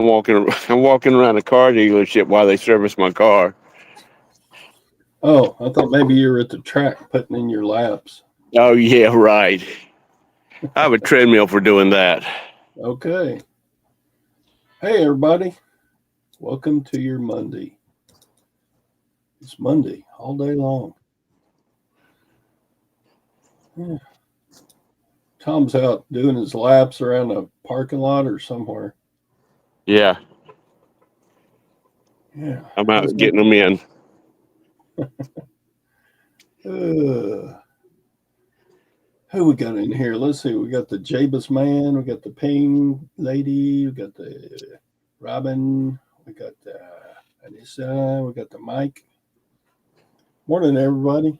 I'm walking around a car dealership while they service my car. Oh, I thought maybe you were at the track putting in your laps. Oh yeah, right. I have a treadmill for doing that. Okay. Hey, everybody. Welcome to your Monday. It's Monday all day long. Yeah. Tom's out doing his laps around a parking lot or somewhere. Yeah, Yeah. I'm How's out getting them in. who we got in here? Let's see. We got the Jabus man. We got the Ping lady. We got the Robin. We got Anissa. We got the Mike. Morning, everybody.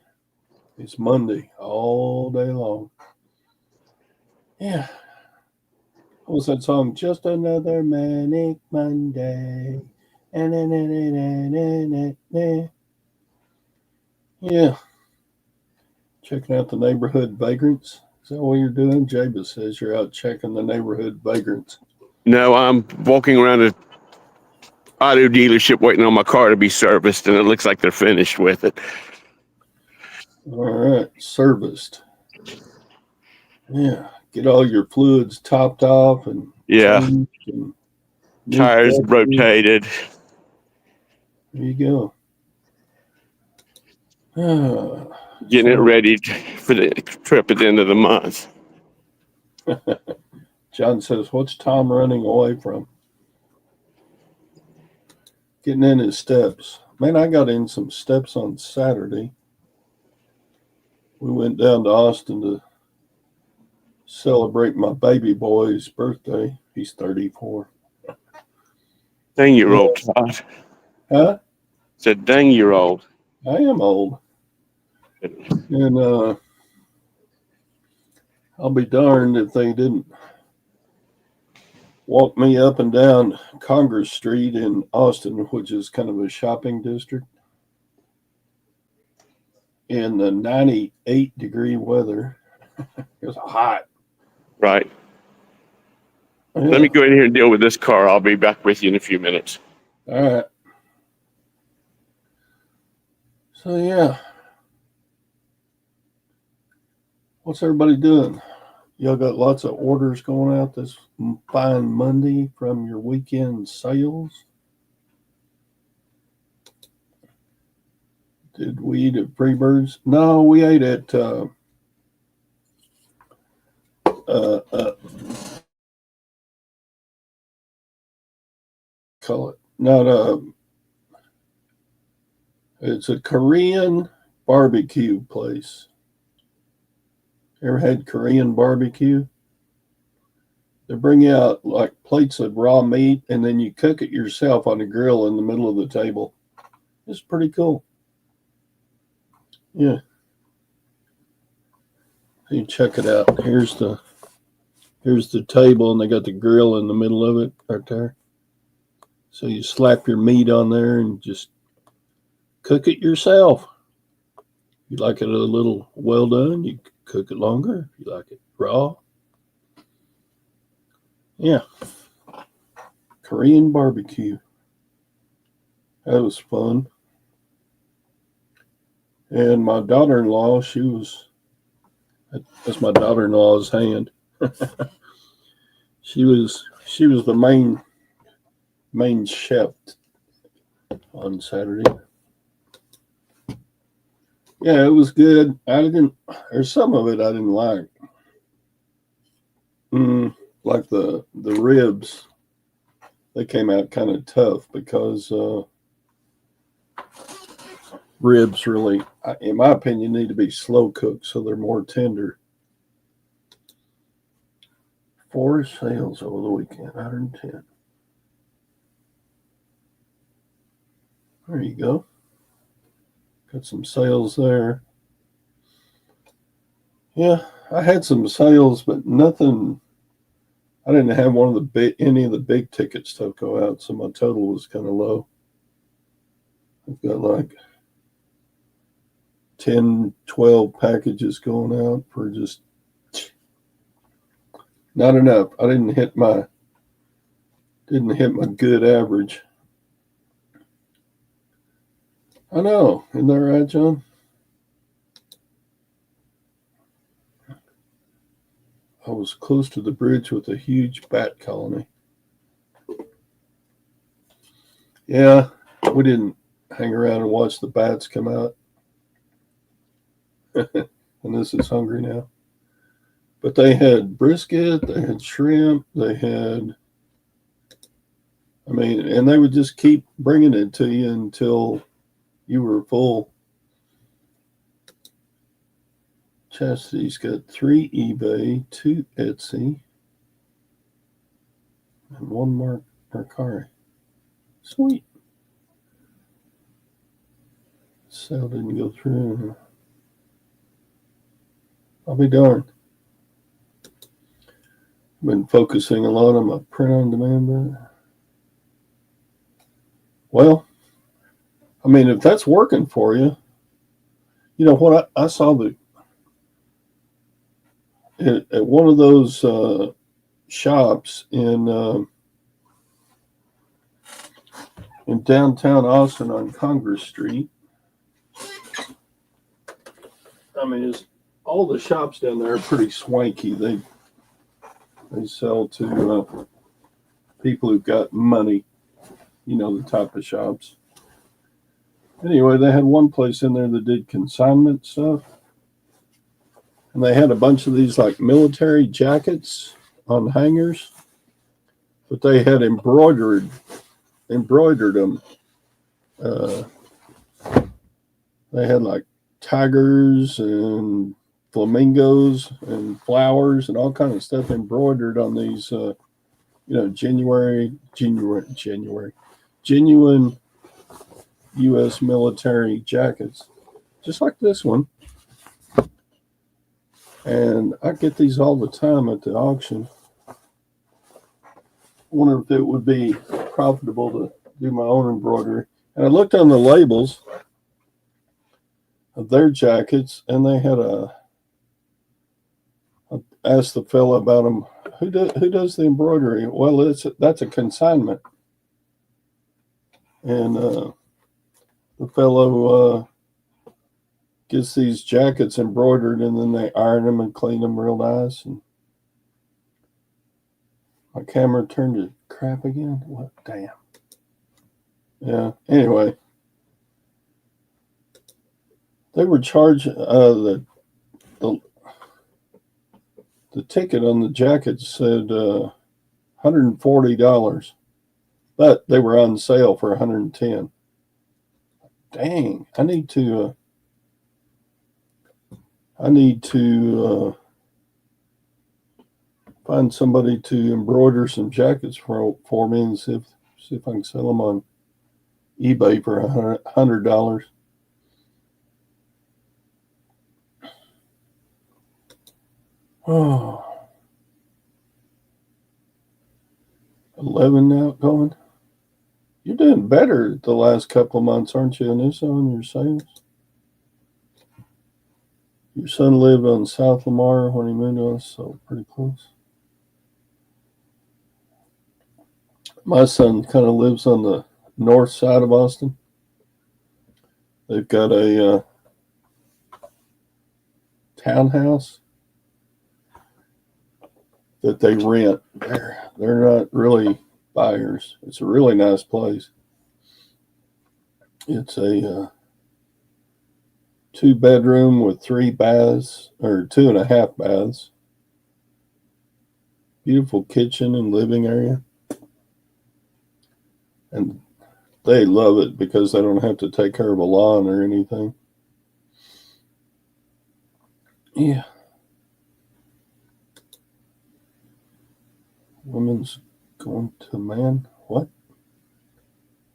It's Monday all day long. Yeah. What was that song? Just another Manic Monday. Yeah. Checking out the neighborhood vagrants. Is that what you're doing? Jabez says you're out checking the neighborhood vagrants. No, I'm walking around a auto dealership waiting on my car to be serviced, and it looks like they're finished with it. All right. Serviced. Yeah. Get all your fluids topped off and Yeah, changed and new tires filters. rotated. There you go. Getting it So ready for the trip at the end of the month. John says, what's Tom running away from? Getting in his steps. Man, I got in some steps on Saturday. We went down to Austin to celebrate my baby boy's birthday. He's 34. Dang, you're Yeah. old, Todd. Huh? Said, dang, you're old. I am old. And I'll be darned if they didn't walk me up and down Congress Street in Austin, which is kind of a shopping district, in the 98-degree weather. It was hot. Right. Yeah. Let me go in here and deal with this car. I'll be back with you in a few minutes. All right. So, yeah. What's everybody doing? Y'all got lots of orders going out this fine Monday from your weekend sales? Did we eat at Freebirds? No, we ate at call it not it's a Korean barbecue place. Ever had Korean barbecue? They bring you out like plates of raw meat and then you cook it yourself on a grill in the middle of the table. It's pretty cool. Yeah. You check it out. Here's the table and they got the grill in the middle of it right there. So you slap your meat on there and just cook it yourself. If you like it a little well done, you cook it longer. If you like it raw. Yeah. Korean barbecue. That was fun. And my daughter-in-law, that's my daughter-in-law's hand. she was the main chef on Saturday. Yeah, it was good. There's some of it I didn't like. Like the ribs, they came out kind of tough because ribs really, in my opinion, need to be slow cooked so they're more tender. 4 sales over the weekend, 110. There you go. Got some sales there. Yeah, I had some sales, but nothing. I didn't have any of the big ticket stuff go out, so my total was kind of low. I've got like 10, 12 packages going out for just not enough. I didn't Didn't hit my good average. I know. Isn't that right, John? I was close to the bridge with a huge bat colony. Yeah, we didn't hang around and watch the bats come out. And this is hungry now. But they had brisket, they had shrimp, they had, and they would just keep bringing it to you until you were full. Chastity's got 3 eBay, 2 Etsy, and 1 Mercari. Sweet. Sale didn't go through. I'll be darned. I've been focusing a lot on my print on demand, but well, if that's working for you, you know what I saw at one of those shops in downtown Austin on Congress Street. All the shops down there are pretty swanky. They sell to people who've got money, the type of shops. Anyway, they had one place in there that did consignment stuff. And they had a bunch of these like military jackets on hangers, but they had embroidered them. They had like tigers and flamingos and flowers and all kind of stuff embroidered on these, genuine U.S. military jackets, just like this one. And I get these all the time at the auction. Wonder if it would be profitable to do my own embroidery. And I looked on the labels of their jackets, and they had I asked the fella about them. Who does the embroidery? Well, that's a consignment. And the fellow gets these jackets embroidered, and then they iron them and clean them real nice. And my camera turned to crap again. What? Damn. Yeah. Anyway, they were charging the ticket on the jacket said $140, but they were on sale for $110. Dang! I need to find somebody to embroider some jackets for me and see if I can sell them on eBay for $100. Oh, 11 now going. You're doing better the last couple of months, aren't you, Anissa, on your sales? Your son lived on South Lamar when he moved to us, so pretty close. My son kind of lives on the north side of Austin. They've got a townhouse that they rent. They're not really buyers. It's a really nice place. It's a 2-bedroom with 3 baths, or 2.5 baths. Beautiful kitchen and living area. And they love it because they don't have to take care of a lawn or anything. Yeah. Women's going to man. What?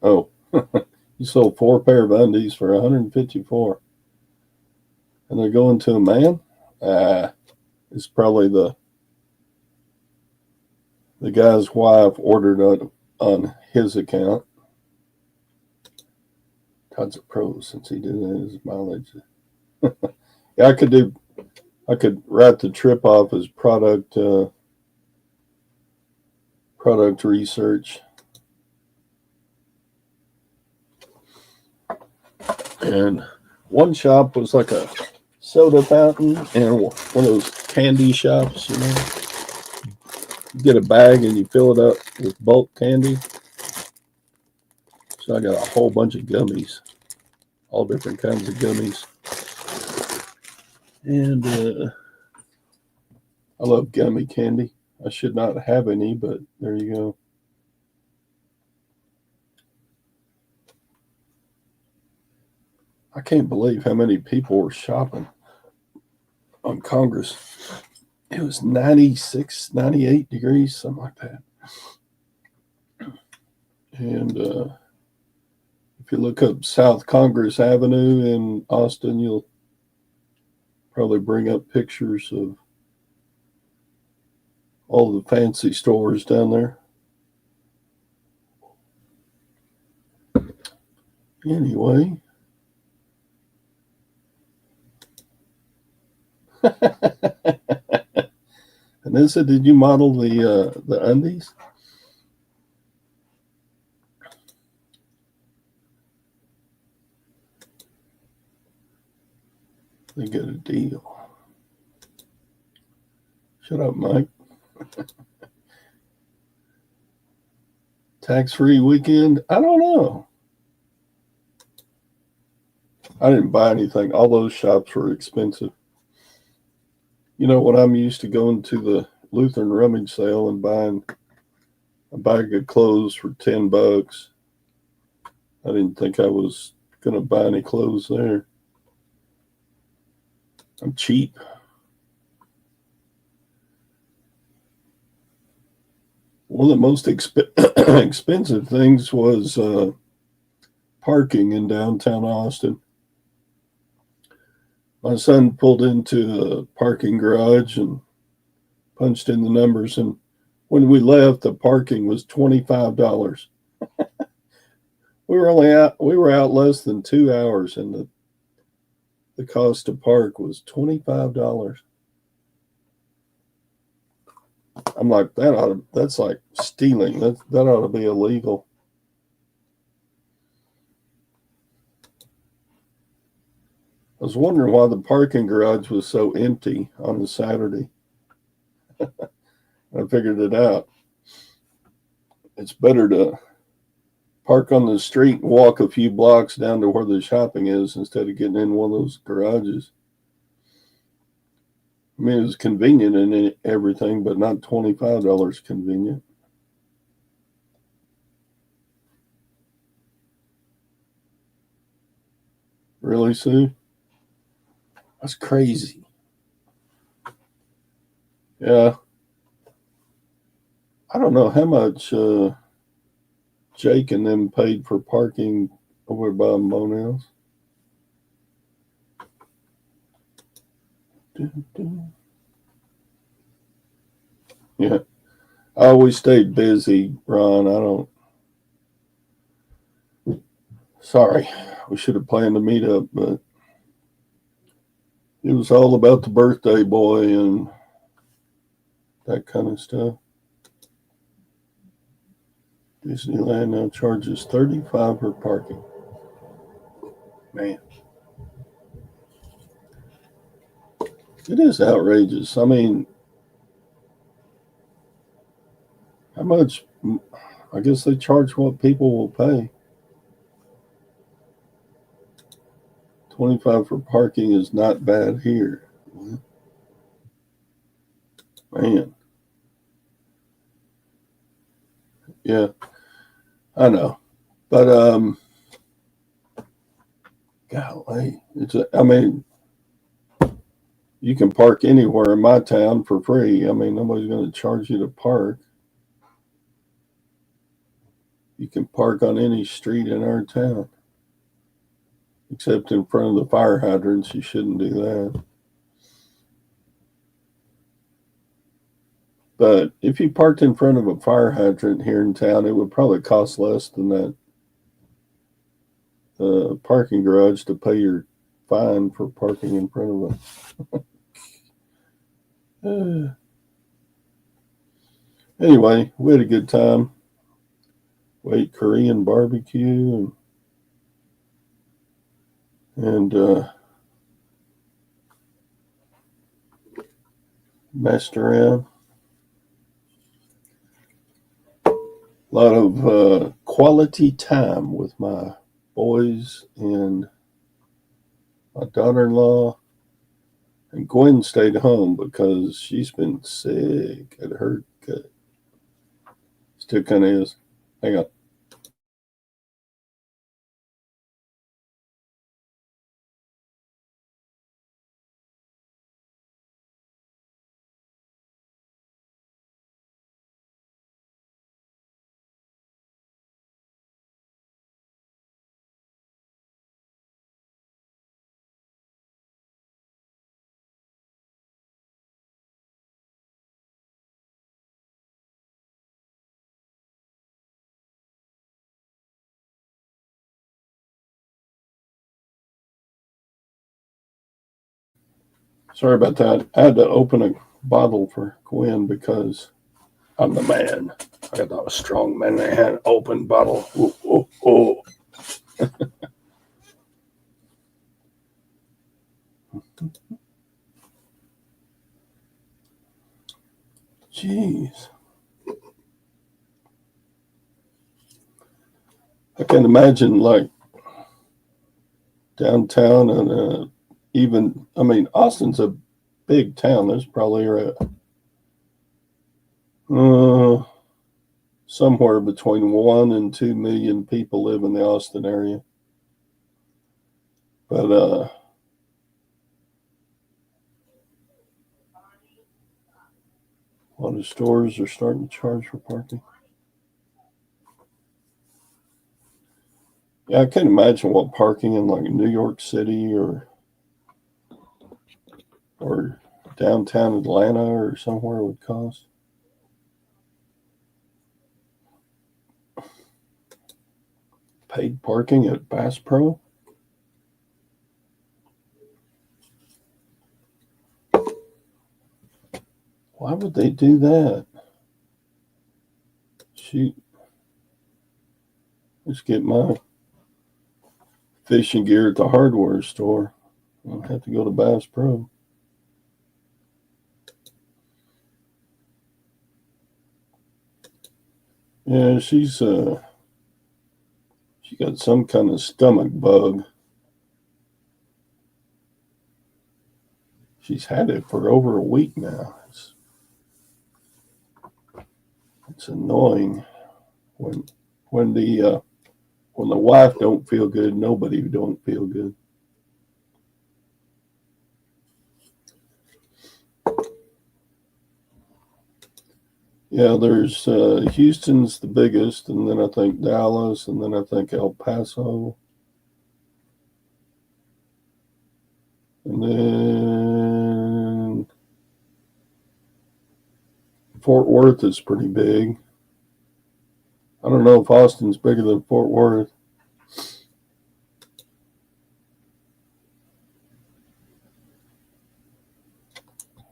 Oh, you sold 4 pair of undies for $154. And they're going to a man? It's probably the guy's wife ordered on his account. Todd's a pro since he did his mileage. Yeah, I could write the trip off as product research. And one shop was like a soda fountain and one of those candy shops, you know. You get a bag and you fill it up with bulk candy. So I got a whole bunch of gummies, all different kinds of gummies. And I love gummy candy. I should not have any, but there you go. I can't believe how many people were shopping on Congress. It was 96, 98 degrees, something like that. And if you look up South Congress Avenue in Austin, you'll probably bring up pictures of all the fancy stores down there. Anyway. Anissa, did you model the undies? They get a deal. Shut up, Mike. Tax-free weekend? I don't know. I didn't buy anything. All those shops were expensive. You know, when I'm used to going to the Lutheran rummage sale and buying a bag of clothes for $10, I didn't think I was going to buy any clothes there. I'm cheap. One of the most expensive things was parking in downtown Austin. My son pulled into a parking garage and punched in the numbers, and when we left, the parking was $25. We were out less than 2 hours, and the cost to park was $25. I'm like, that's like stealing. That ought to be illegal. I was wondering why the parking garage was so empty on the Saturday. I figured it out. It's better to park on the street and walk a few blocks down to where the shopping is instead of getting in one of those garages. I mean, it was convenient and everything, but not $25 convenient. Really, Sue? That's crazy. Yeah. I don't know how much Jake and them paid for parking over by Monell's. Yeah. I always stayed busy, Ron. I don't. Sorry. We should have planned to meet up, but it was all about the birthday boy and that kind of stuff. Disneyland now charges $35 for parking. Man. It is outrageous. I mean, how much? I guess they charge what people will pay. $25 for parking is not bad here. Man. Yeah, I know. But golly, I mean, you can park anywhere in my town for free. I mean, nobody's going to charge you to park. You can park on any street in our town, except in front of the fire hydrants. You shouldn't do that. But if you parked in front of a fire hydrant here in town, it would probably cost less than that parking garage to pay your fine for parking in front of a. Anyway, we had a good time. We ate Korean barbecue and and messed around. A lot of quality time with my boys and my daughter-in-law. And Gwen stayed home because she's been sick at her gut. Still kind of is. Hang on. Sorry about that. I had to open a bottle for Gwen because I'm the man. I got a strong man. I had an open bottle. Ooh, ooh, ooh. Jeez. I can imagine like downtown and even, I mean, Austin's a big town. There's probably somewhere between 1 and 2 million people live in the Austin area. But a lot of stores are starting to charge for parking. Yeah, I can't imagine what parking in like New York City or downtown Atlanta or somewhere would cost. Paid parking at Bass Pro? Why would they do that? Shoot. Let's get my fishing gear at the hardware store. I'll have to go to Bass Pro. Yeah, she got some kind of stomach bug. She's had it for over a week now. It's annoying when the wife don't feel good, nobody don't feel good. Yeah, there's Houston's the biggest, and then I think Dallas, and then I think El Paso, and then Fort Worth is pretty big. I don't know if Austin's bigger than Fort Worth.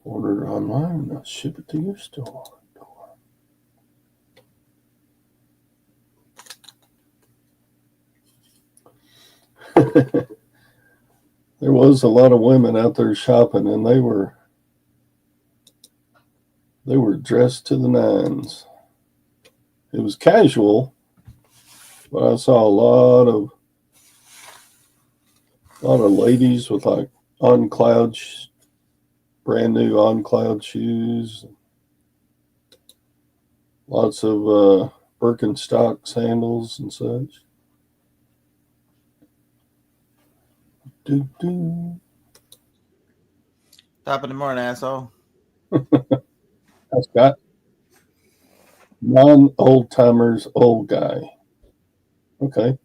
Order it online and I'll ship it to your store. There was a lot of women out there shopping, and they were dressed to the nines. It was casual, but I saw a lot of ladies with like brand new on cloud shoes, lots of Birkenstock sandals and such. Doo-doo. Top of the morning, asshole. I got non-old timers, old guy. Okay,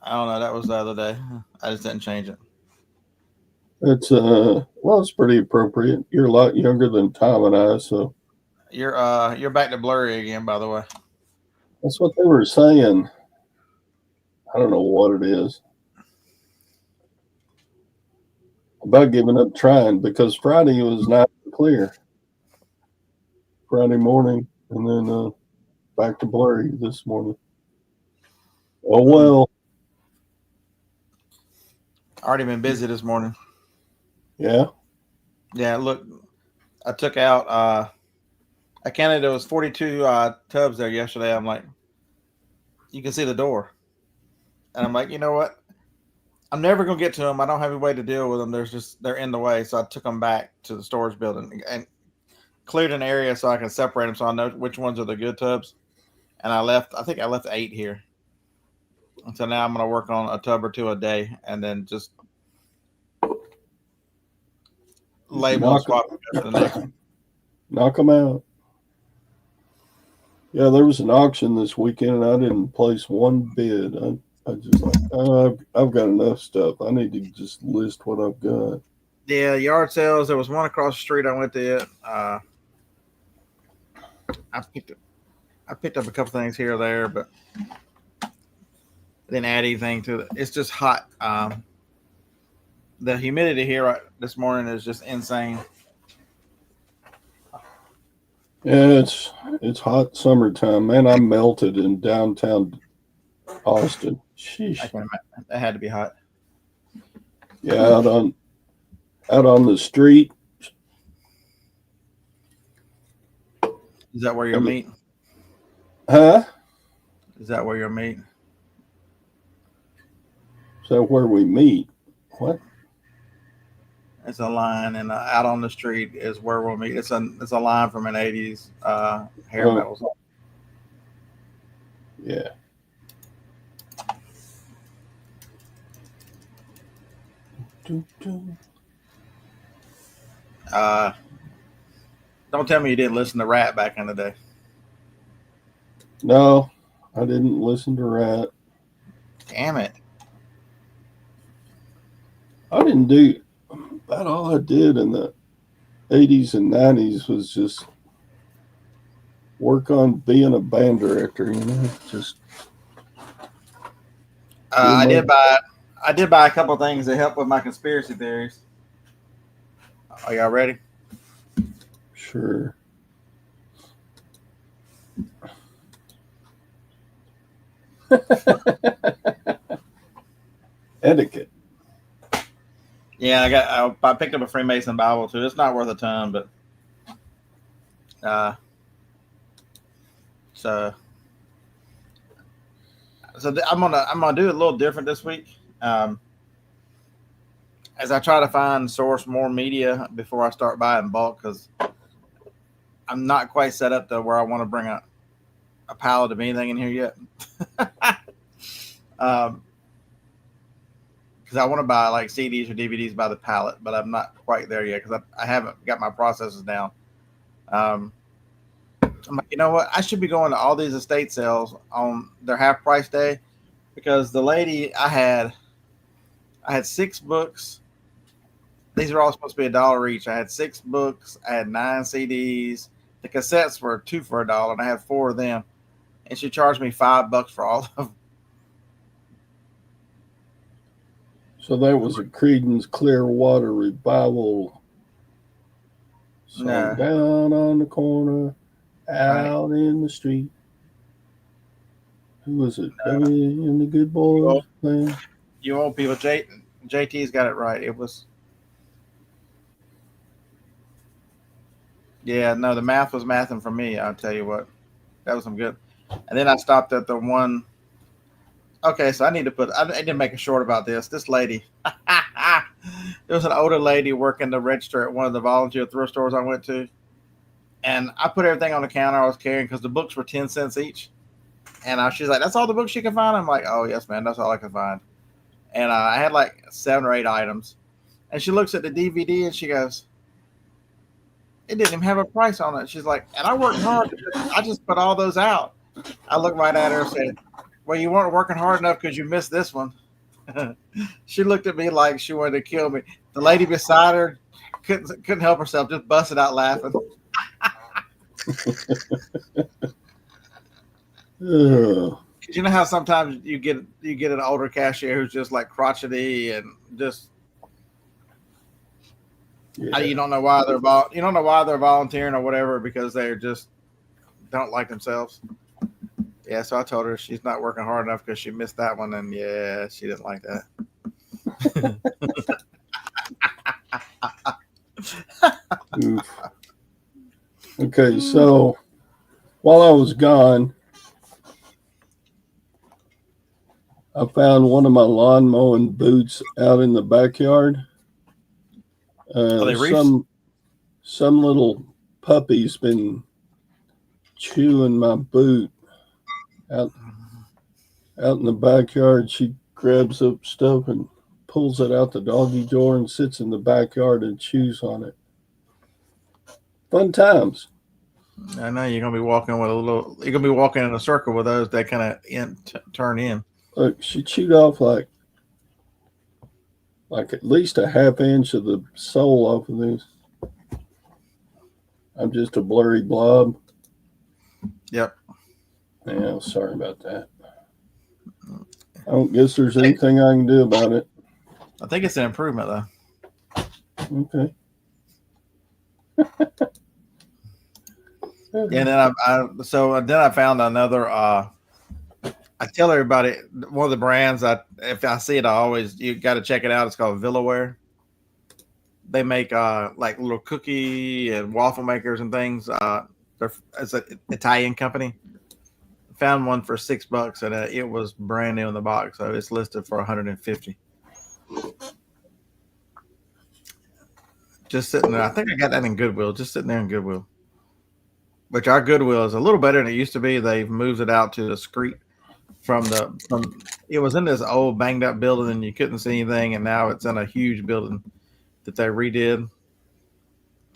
I don't know. That was the other day. I just didn't change it. it's well, it's pretty appropriate. You're a lot younger than Tom and I, so You're back to blurry again, by the way. that's what they were saying. I don't know what it is. About giving up trying because Friday was nice and clear. Friday morning, and then back to blurry this morning. Oh well. Already been busy this morning. Yeah. Yeah, look, I took out. I counted there was 42 tubs there yesterday. I'm like, you can see the door, and I'm like, you know what? I'm never gonna get to them. I don't have a way to deal with them. They're in the way. So I took them back to the storage building and cleared an area so I can separate them so I know which ones are the good tubs. And I think I left 8 here. And so now I'm gonna work on a tub or 2 a day, and then just label and swap for the next. Knock them out. Yeah, there was an auction this weekend, and I didn't place one bid. I just like, I've got enough stuff. I need to just list what I've got. Yeah, yard sales. There was one across the street. I went to it. I picked up a couple things here or there, but I didn't add anything to it. It's just hot. The humidity here this morning is just insane. Yeah, it's hot summertime. Man, I melted in downtown Austin. Sheesh. I can imagine. That had to be hot. Yeah, out on the street. Is that where you're meeting? Huh? Is that where you're meeting? So where we meet? What? It's a line, and out on the street is where we'll meet. It's a line from an '80s hair metal song. Yeah. Don't tell me you didn't listen to Rat back in the day. No, I didn't listen to Rat. Damn it. I didn't do about all I did in the 80s and 90s was just work on being a band director, just I did buy a couple things to help with my conspiracy theories. Are y'all ready? Sure. Etiquette. Yeah, I picked up a Freemason Bible too. It's not worth a ton, but I'm gonna do it a little different this week. As I try to source more media before I start buying bulk, because I'm not quite set up to where I want to bring a pallet of anything in here yet. Because I want to buy like CDs or DVDs by the pallet, but I'm not quite there yet because I haven't got my processes down. I'm like, you know what? I should be going to all these estate sales on their half price day, because the lady I had 6 books. These are all supposed to be $1 each. I had 6 books. I had 9 CDs. The cassettes were 2 for $1, and I had 4 of them. And she charged me $5 for all of them. So that was a Creedence Clearwater Revival song. No. Down on the corner, out in the street. Who was it? No. And the Good Boys playing? You old people, JT's got it right. It was. Yeah, no, the math was mathing for me. I'll tell you what, that was some good. And then I stopped at the one. Okay, so I need to make a short about this. This lady, there was an older lady working the register at one of the volunteer thrift stores I went to. And I put everything on the counter I was carrying because the books were 10 cents each. And she's like, that's all the books you can find? I'm like, oh, yes, man, that's all I can find. And I had like 7 or 8 items. And she looks at the DVD and she goes, it didn't even have a price on it. She's like, and I worked hard. I just put all those out. I looked right at her and said, well, you weren't working hard enough because you missed this one. She looked at me like she wanted to kill me. The lady beside her couldn't help herself, just busted out laughing. You know how sometimes you get an older cashier who's just like crotchety and just you don't know why they're volunteering or whatever, because they just don't like themselves. Yeah, so I told her she's not working hard enough because she missed that one, and yeah, she didn't like that. Oof. Okay, so while I was gone, I found one of my lawn mowing boots out in the backyard. Are they reefs? Some little puppy's been chewing my boot out in the backyard. She grabs up stuff and pulls it out the doggy door and sits in the backyard and chews on it. Fun times. I know you're gonna be walking with a little. You're gonna be walking in a circle with those that kind of turn in. Look, she chewed off like at least a half inch of the sole off of this. I'm just a blurry blob. Yep. Yeah, sorry about that. I don't guess there's anything I can do about it. I think it's an improvement though. Okay. And then I found another. I tell everybody one of the brands. If I see it, you got to check it out. It's called Villaware. They make like little cookie and waffle makers and things. It's an Italian company. Found one for $6 and it was brand new in the box, so it's listed for $150. Just sitting there. I think I got that in Goodwill. Just sitting there in Goodwill. Which our Goodwill is a little better than it used to be. They've moved it out to the street from it was in this old banged up building and you couldn't see anything, and now it's in a huge building that they redid.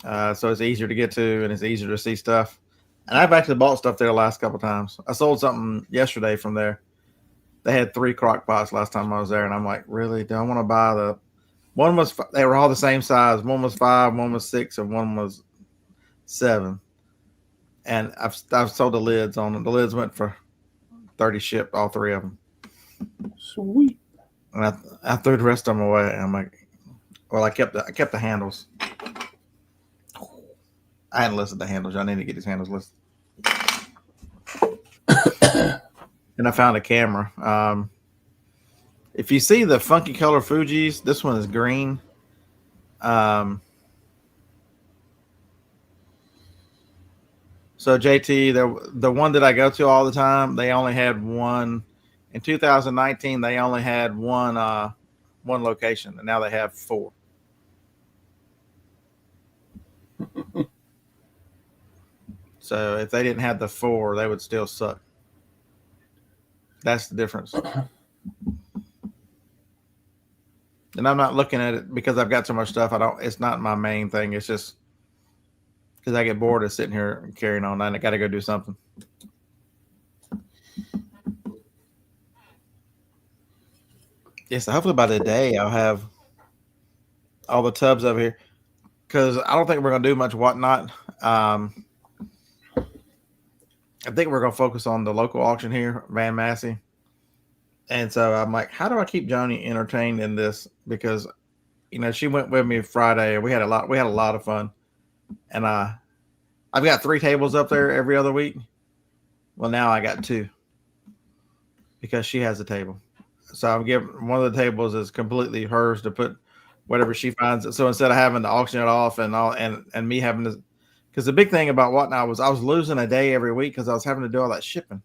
So it's easier to get to and it's easier to see stuff. And I've actually bought stuff there the last couple of times. I sold something yesterday from there. They had 3 crock pots last time I was there, and I'm like, really? Do I want to buy one was, they were all the same size. One was 5, one was 6, and one was 7. And I've sold the lids on them. The lids went for $30 shipped, all 3 of them. Sweet. And I threw the rest of them away. And I'm like, well, I kept the handles. I hadn't listed the handles. I need to get these handles listed. And I found a camera. If you see the funky color Fujis, this one is green. So JT, the one that I go to all the time, they only had one. In 2019, they only had one location, and now they have 4. So if they didn't have the 4, they would still suck. That's the difference. And I'm not looking at it because I've got so much stuff. It's not my main thing. It's just because I get bored of sitting here and carrying on, and I got to go do something. Yeah, so hopefully by today I'll have all the tubs over here, because I don't think we're going to do much whatnot. I think we're going to focus on the local auction here, Van Massey. And so I'm like, how do I keep Joni entertained in this? Because, she went with me Friday and we had a lot of fun. And I've got 3 tables up there every other week. Well, now I got 2 because she has a table. So I'm giving one of the tables is completely hers to put whatever she finds. So instead of having to auction it off and me having to, because the big thing about Whatnot was I was losing a day every week because I was having to do all that shipping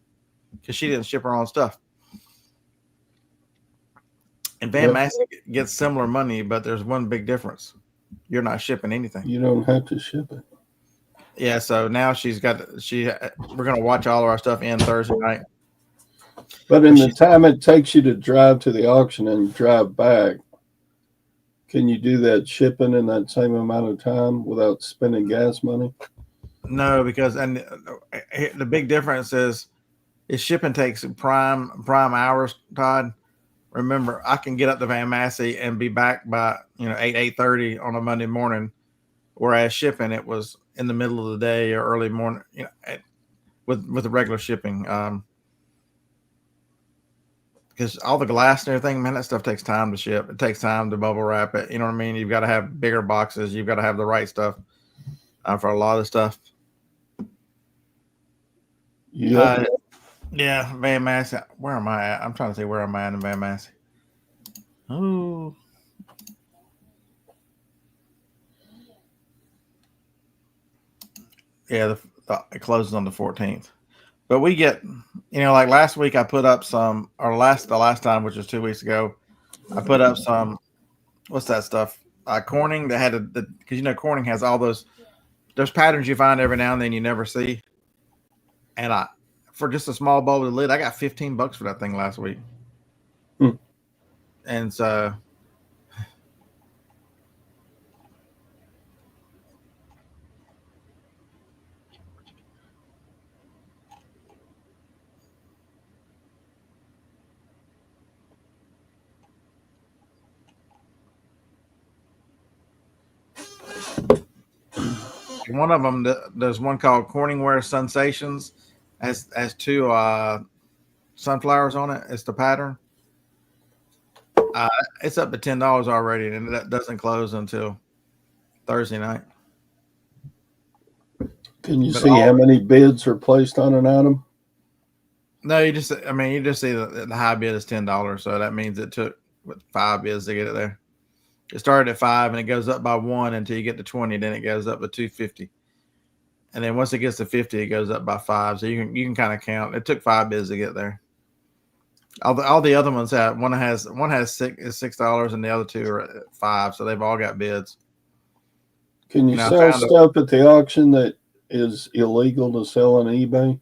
because she didn't ship her own stuff. And Van Massey gets similar money, but there's one big difference. You're not shipping anything. You don't have to ship it. Yeah, so now we're going to watch all of our stuff in Thursday night. But in the time it takes you to drive to the auction and drive back, can you do that shipping in that same amount of time without spending gas money? No, because the big difference is shipping takes prime hours, Todd. Remember, I can get up to Van Massey and be back by 8:30 on a Monday morning, whereas shipping it was in the middle of the day or early morning, with the regular shipping. Because all the glass and everything, man, that stuff takes time to ship. It takes time to bubble wrap it. You know what I mean? You've got to have bigger boxes. You've got to have the right stuff for a lot of stuff. Yeah. Yeah, Van Massey. Where am I at? I'm trying to see where am I at in Van Massey. Oh, Yeah, it closes on the 14th. But we get, like last week I put up some, or the last time, which was 2 weeks ago, I put up some, what's that stuff? Corning that had because Corning has all there's patterns you find every now and then you never see. And for just a small bowl with a lid, I got $15 for that thing last week. And so one of them, there's one called Corningware Sensations, has two sunflowers on it. It's the pattern. It's up to $10 already, and that doesn't close until Thursday night. Can you see how many bids are placed on an item? No, you just see the high bid is $10, so that means it took 5 bids to get it there. It started at 5 and it goes up by 1 until you get to 20, then it goes up to 250. And then once it gets to 50, it goes up by 5. So you can kind of count. It took 5 bids to get there. All the other ones have one has $6 and the other two are at 5, so they've all got bids. Can you sell stuff at the auction that is illegal to sell on eBay?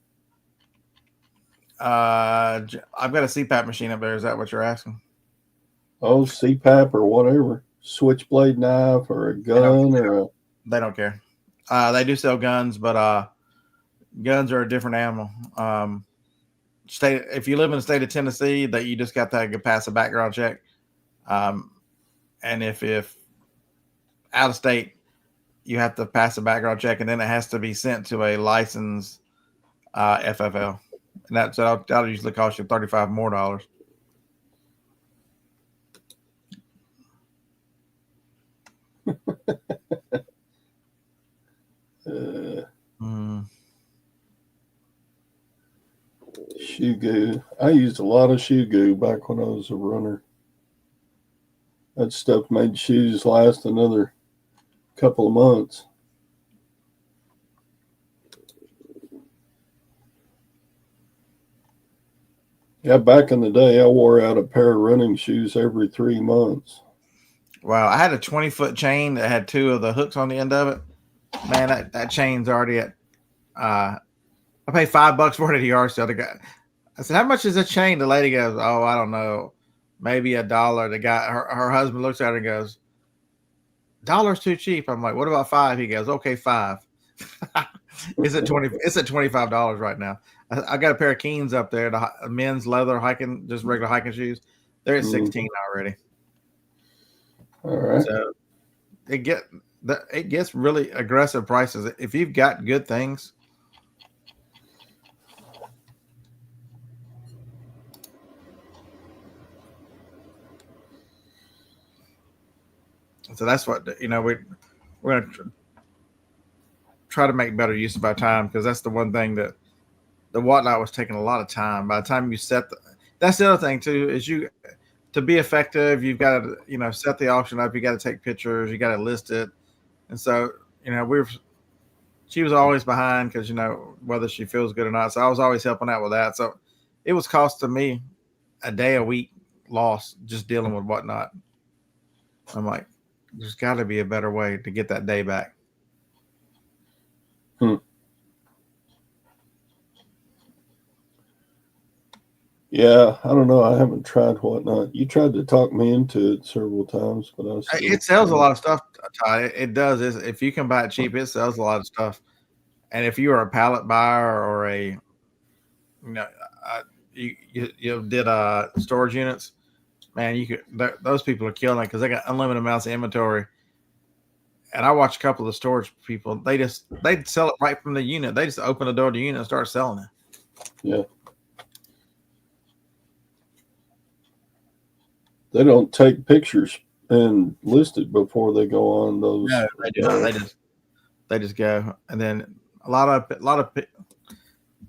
I've got a CPAP machine up there. Is that what you're asking? Oh, CPAP or whatever, switchblade knife or a gun They don't care. They do sell guns, but guns are a different animal. If you live in the state of Tennessee, that you just got to pass a background check. And if out of state, you have to pass a background check, and then it has to be sent to a licensed FFL, and that'll usually cost you $35 more. Shoe goo. I used a lot of shoe goo back when I was a runner. That stuff made shoes last another couple of months. Yeah, back in the day, I wore out a pair of running shoes every 3 months. Wow, I had a 20-foot chain that had 2 of the hooks on the end of it. Man, that chain's already at. I paid $5 for it at a yard sale. I said, "How much is a chain?" The lady goes, "Oh, I don't know, maybe $1." The guy, her husband looks at her and goes, "$1's too cheap." I'm like, "What about 5?" He goes, "Okay, 5." It's at $25 right now. I got a pair of Keens up there, the men's leather hiking, just regular hiking shoes. They're at 16 already. All right. So it gets really aggressive prices if you've got good things. So that's what we're going to try to make better use of our time, because that's the one thing that the whatnot was taking a lot of time. By the time you that's the other thing too, is to be effective, you've got to set the auction up. You got to take pictures. You got to list it, and so she was always behind because whether she feels good or not. So I was always helping out with that. So it was costing me a day a week loss just dealing with whatnot. I'm like, there's got to be a better way to get that day back. Yeah, I don't know. I haven't tried whatnot. You tried to talk me into it several times, but it sells a lot of stuff, Todd. It does. If you can buy it cheap, it sells a lot of stuff. And if you are a pallet buyer or you did storage units, man, those people are killing it because they got unlimited amounts of inventory. And I watch a couple of the storage people. They'd sell it right from the unit. They just open the door to the unit and start selling it. Yeah. They don't take pictures and list it before they go on those. No, they do not. They just go, and then a lot of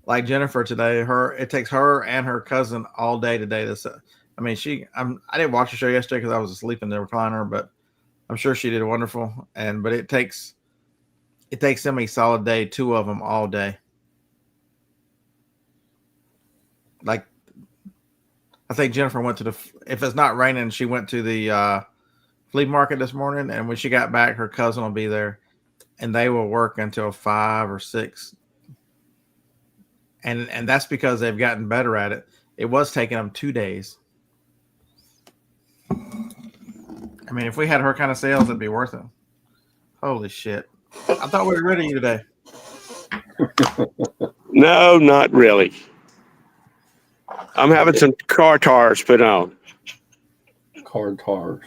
like Jennifer today. It takes her and her cousin all day today. I didn't watch the show yesterday because I was asleep in the recliner, but I'm sure she did wonderful. But it's it takes them a solid day, 2 of them all day. Like, I think Jennifer went to if it's not raining, she went to the flea market this morning, and when she got back, her cousin will be there, and they will work until 5 or 6. And that's because they've gotten better at it. It was taking them 2 days. I mean, if we had her kind of sales, it'd be worth it. Holy shit. I thought we were rid of you today. No, not really. I'm having some car tires put on. Car tars.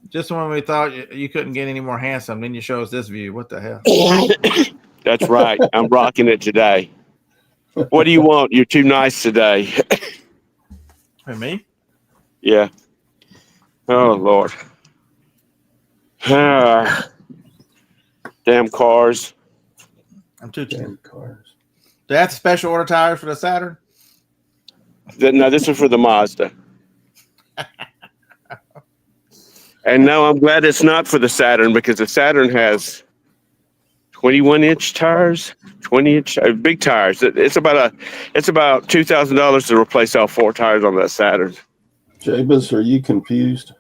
Just when we thought you couldn't get any more handsome, then you show us this view. What the hell? That's right. I'm rocking it today. What do you want? You're too nice today. For me? Yeah. Oh, Lord. Damn cars. I'm too Damn cars. Do they have special order tires for the Saturn? No, this is for the Mazda. And no, I'm glad it's not for the Saturn, because the Saturn has 21-inch tires, 20-inch big tires. It's about $2,000 to replace all 4 tires on that Saturn. Jabez, are you confused?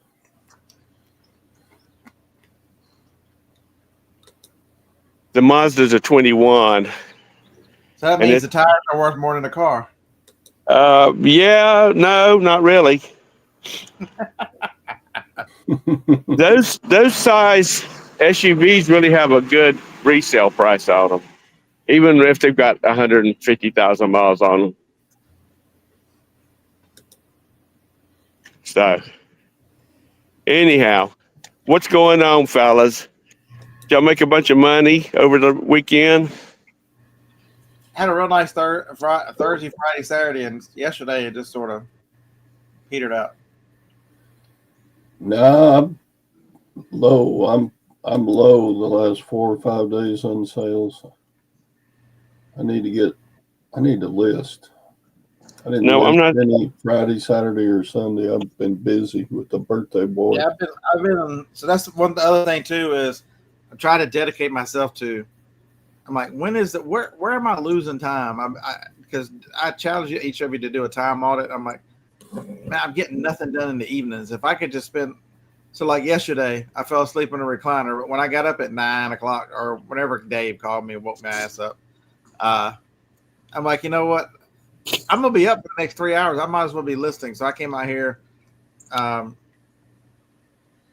The Mazda's a 21. So that means the tires are worth more than the car. Yeah, no, not really. Those size SUVs really have a good resale price on them, even if they've got 150,000 miles on them. So, anyhow, what's going on, fellas? Did y'all make a bunch of money over the weekend? Had a real nice Thursday, Friday, Saturday, and yesterday it just sort of petered out. No, I'm low. I'm low the last 4 or 5 days on sales. I need to list. I didn't list any Friday, Saturday, or Sunday. I've been busy with the birthday boy. Yeah, I've been. So that's one. The other thing too is I try to dedicate myself to. I'm like, when is it? Where am I losing time? Because I challenge each of you to do a time audit. I'm like, man, I'm getting nothing done in the evenings. If I could just spend. So like yesterday, I fell asleep in a recliner. When I got up at 9 o'clock or whenever Dave called me and woke my ass up, I'm like, you know what? I'm gonna be up for the next 3 hours. I might as well be listing. So I came out here. I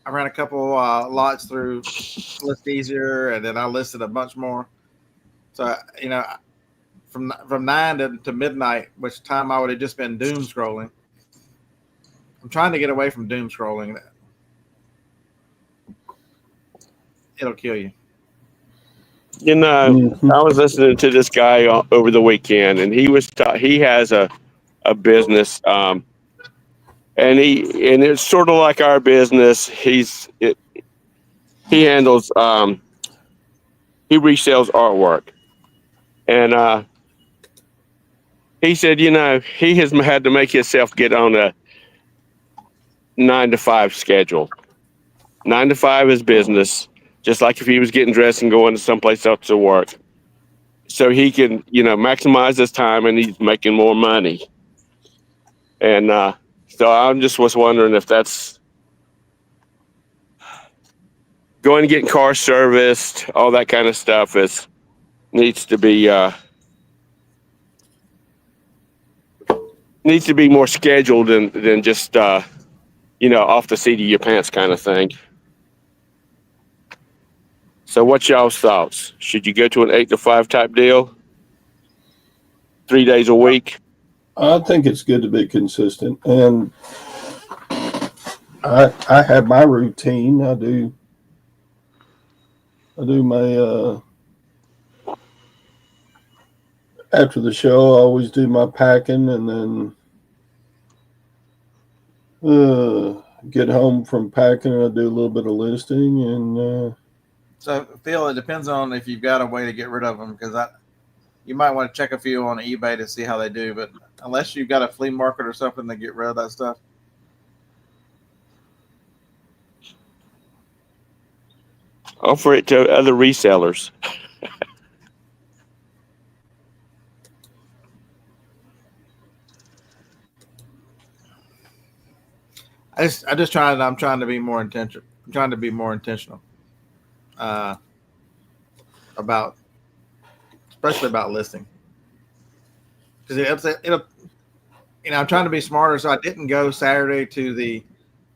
ran a couple lots through List Easier, and then I listed a bunch more. So from 9 to midnight, which time I would have just been doom scrolling. I'm trying to get away from doom scrolling. It'll kill you. You know, I was listening to this guy over the weekend, and he has a business, and it's sort of like our business. He handles he resells artwork, and he said, he has had to make himself get on a 9 to 5 schedule. 9 to 5 is business. Just like if he was getting dressed and going to someplace else to work. So he can, maximize his time, and he's making more money. And so I was wondering if that's going and getting cars serviced, all that kind of stuff needs to be more scheduled than just, off the seat of your pants kind of thing. So what's y'all's thoughts? Should you go to an 8 to 5 type deal? 3 days a week? I think it's good to be consistent. And I have my routine. I do my after the show, I always do my packing, and then get home from packing, and I do a little bit of listing, and So, Phil, it depends on if you've got a way to get rid of them, because you might want to check a few on eBay to see how they do. But unless you've got a flea market or something to get rid of that stuff. Offer it to other resellers. I'm trying to be more intentional. I'm trying to be more intentional about, especially about listing, because it'll, I'm trying to be smarter. So I didn't go Saturday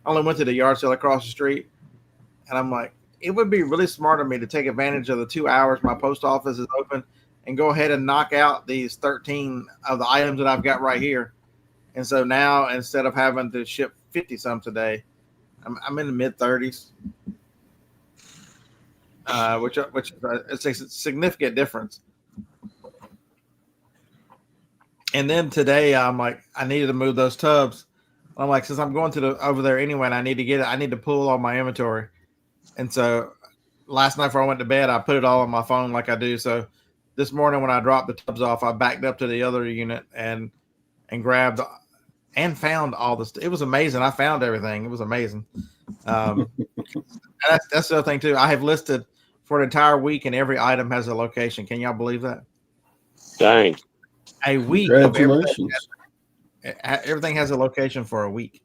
only went to the yard sale across the street, and I'm like, it would be really smart of me to take advantage of the 2 hours my post office is open and go ahead and knock out these 13 of the items that I've got right here. And so now, instead of having to ship 50 some today, I'm in the mid 30s, which it's a significant difference. And then today, I'm like, I needed to move those tubs. I'm like, since I'm going over there anyway, and I need to get it, I need to pull all my inventory. And so last night before I went to bed, I put it all on my phone like I do. So this morning when I dropped the tubs off, I backed up to the other unit and grabbed and found all this. It was amazing. I found everything. It was amazing. That's the other thing too. I have listed for an entire week and every item has a location. Can y'all believe that? Dang. A week. Congratulations. Everything has a location for a week.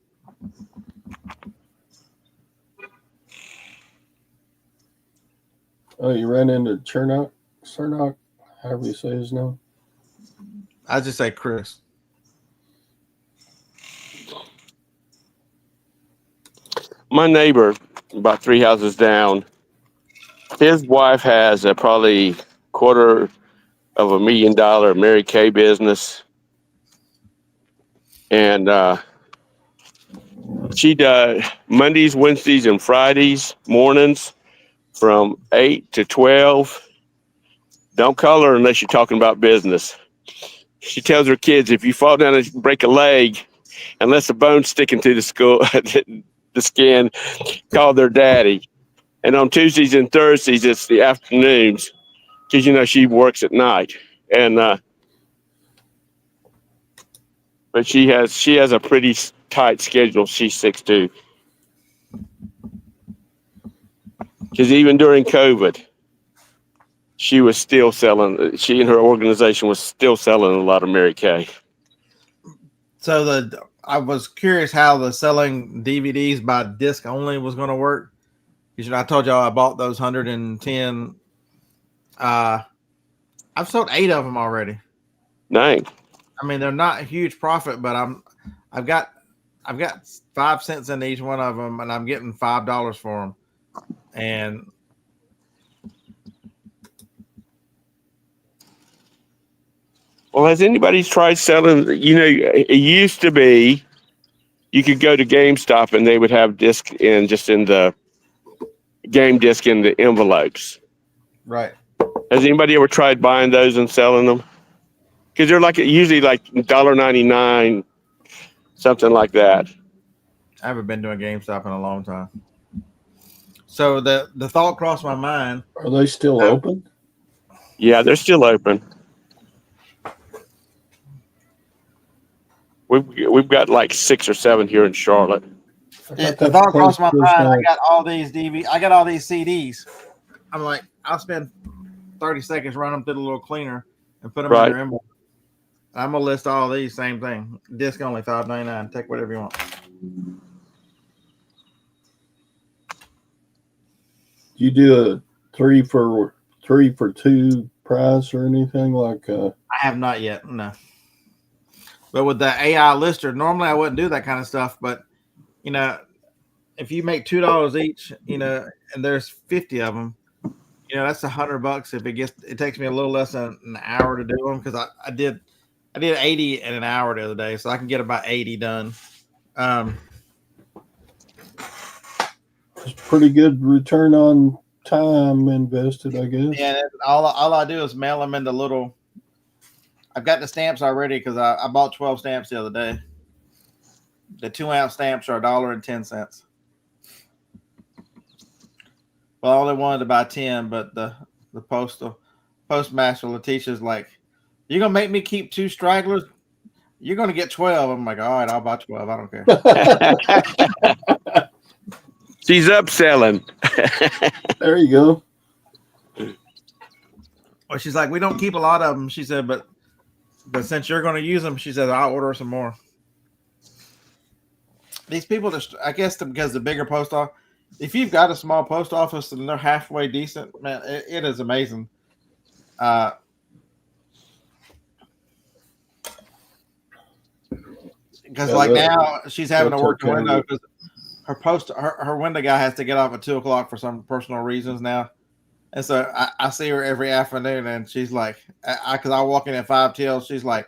Oh, you ran into Cernock, however you say his name. I just say Chris. My neighbor, about 3 houses down, his wife has a probably $250,000 Mary Kay business. And she does Mondays, Wednesdays, and Fridays mornings from 8 to 12. Don't call her unless you're talking about business. She tells her kids, if you fall down and break a leg, unless the bone's sticking to the skin, call their daddy. And on Tuesdays and Thursdays, it's the afternoons because, she works at night. And but she has a pretty tight schedule. She's 6'2". Because even during COVID, she was still selling. She and her organization was still selling a lot of Mary Kay. So I was curious how the selling DVDs by disc only was going to work. Because I told y'all I bought those 110. I've sold 8 of them already. Dang. I mean, they're not a huge profit, but I've got 5 cents in each one of them, and I'm getting $5 for them. And well, has anybody tried selling? It used to be you could go to GameStop and they would have disc in the game disc in the envelopes. right. Has anybody ever tried buying those and selling them? Because they're usually like $1.99, something like that. I haven't been to a GameStop in a long time. So the thought crossed my mind. Are they still open? Yeah, they're still open. We've got like 6 or 7 here in Charlotte. The thought crossed my mind. I got all these CDs. I'm like, I'll spend 30 seconds, run them through the little cleaner, and put them in their envelope. I'm gonna list all these, same thing. Disc only, $5.99. Take whatever you want. You do a 3 for 2 price or anything like? I have not yet, no. But with the AI lister, normally I wouldn't do that kind of stuff. But if you make $2 each, and there's 50 of them, that's $100. If it takes me a little less than an hour to do them, because I did 80 in an hour the other day, so I can get about 80 done. It's pretty good return on time invested, I guess. Yeah, all I do is mail them into little. I've got the stamps already because I bought 12 stamps the other day. The 2-ounce stamps are $1.10. Well, I only wanted to buy 10, but the postmaster Letitia's like, "You're gonna make me keep 2 stragglers? You're gonna get 12." I'm like, "All right, I'll buy 12. I don't care." She's upselling. There you go. Well, she's like, we don't keep a lot of them. She said, but since you're going to use them, she said, I'll order some more. These people, just, I guess, because the bigger post office, if you've got a small post office and they're halfway decent, man, it is amazing. Because like now she's having to work the window because her window guy has to get off at 2:00 for some personal reasons now. And so I see her every afternoon, and she's like, because I walk in at 5 till, she's like,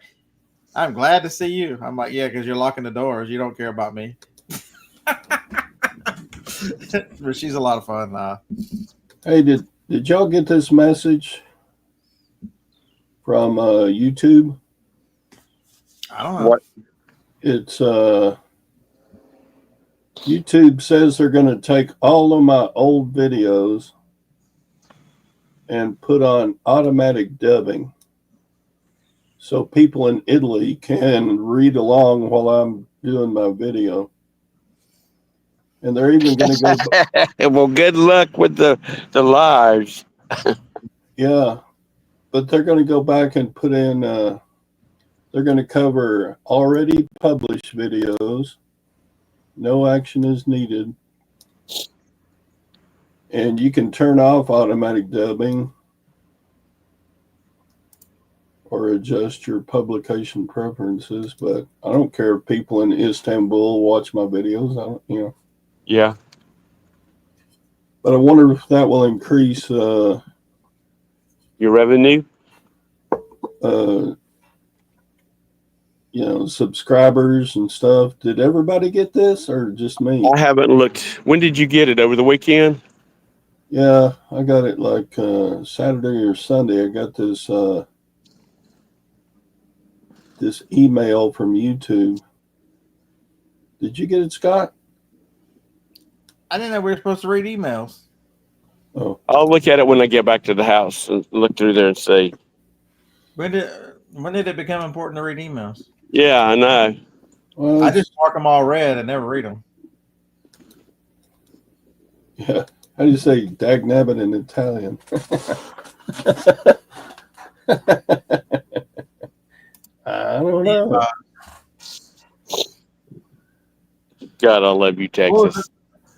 I'm glad to see you. I'm like, yeah, because you're locking the doors. You don't care about me. But she's a lot of fun. Hey, did y'all get this message from YouTube? I don't know. What? It's YouTube says they're going to take all of my old videos and put on automatic dubbing so people in Italy can read along while I'm doing my video. And they're even going to go. Well, good luck with the lives. Yeah, but they're going to go back and put in. They're going to cover already published videos. No action is needed. And you can turn off automatic dubbing or adjust your publication preferences. But I don't care if people in Istanbul watch my videos. I don't, Yeah. But I wonder if that will increase your revenue. Subscribers and stuff. Did everybody get this or just me? I haven't looked. When did you get it? Over the weekend? Yeah, I got it like Saturday or Sunday. I got this this email from YouTube. Did you get it, Scott? I didn't know we were supposed to read emails. Oh, I'll look at it when I get back to the house and look through there and see. When did it become important to read emails? Yeah, I know. well, I just mark them all read and never read them. yeah. How do you say dagnabbit in Italian? I don't know. God, I love you, Texas.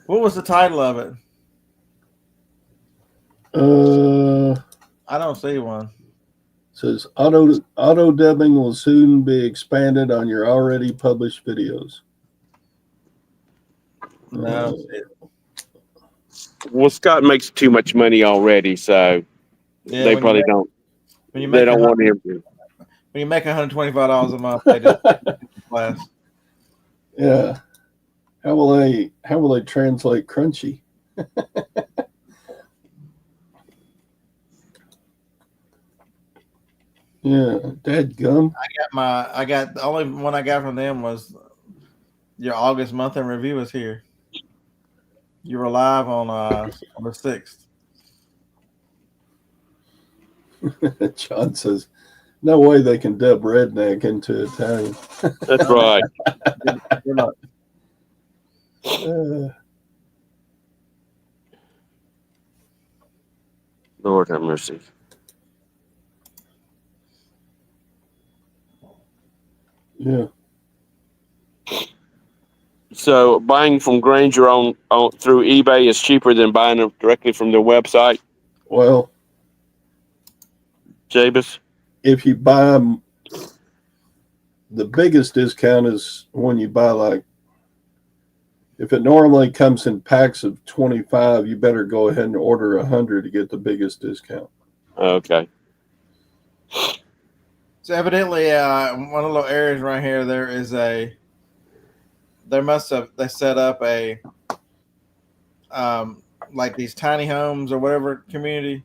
What was the title of it? I don't see one. Says auto dubbing will soon be expanded on your already published videos. No. Well, Scott makes too much money already, so Yeah, they probably don't. They don't want him to. When you make $125 a month, they just class. Yeah. How will they translate crunchy? Yeah, dadgum. The only one I got from them was your August month in review is here. You were live on the 6th. John says, no way they can dub redneck into Italian. That's right. Good luck. Lord have mercy. Yeah. So buying from Granger on through eBay is cheaper than buying them directly from their website. Well, Jabez? if you buy them, the biggest discount is when you buy if it normally comes in packs of 25, you better go ahead and order 100 to get the biggest discount. Okay. So evidently, one of the little areas right here, they set up a like these tiny homes or whatever community.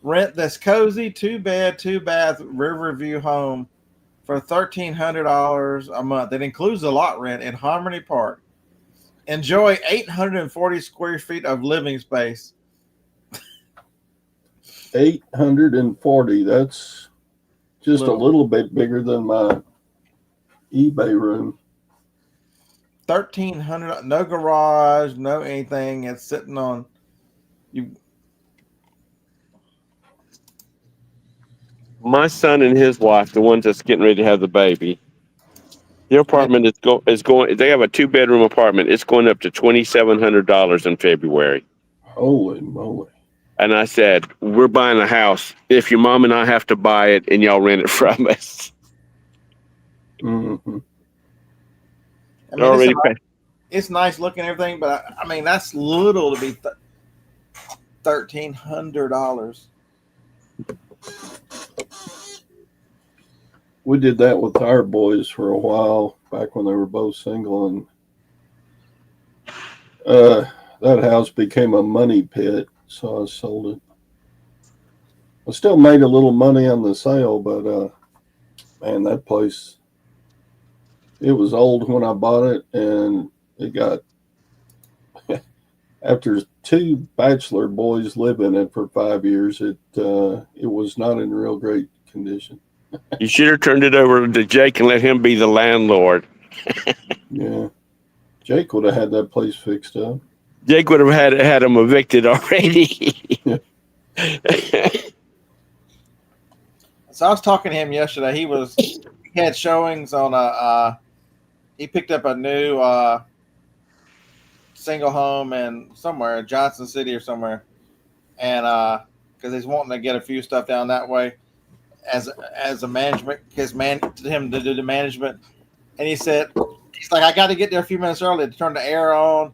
Rent this cozy 2-bed, 2-bath Riverview home for $1,300 a month. It includes a lot rent in Harmony Park. Enjoy 840 square feet of living space. 840. That's just a little bit bigger than my eBay room. $1,300. No garage, no anything. It's sitting on you. My son and his wife, the ones that's getting ready to have the baby, their apartment is going. They have a 2-bedroom apartment. It's going up to $2,700 in February. Holy moly! And I said, we're buying a house if your mom and I have to buy it and y'all rent it from us. Mm-hmm. I mean, it's nice looking and everything, but I mean, that's little to be $1,300. We did that with our boys for a while back when they were both single, and that house became a money pit, so I sold it. I still made a little money on the sale, but man, that place, it was old when I bought it, and it got after 2 bachelor boys live in it for 5 years, it was not in real great condition. You should have turned it over to Jake and let him be the landlord. Yeah, Jake would have had that place fixed up. Jake would have had him evicted already. So I was talking to him yesterday. He had showings on he picked up a new single home in somewhere, Johnson City or somewhere, and because he's wanting to get a few stuff down that way as a management, him to do the management. And he's like, I got to get there a few minutes early to turn the air on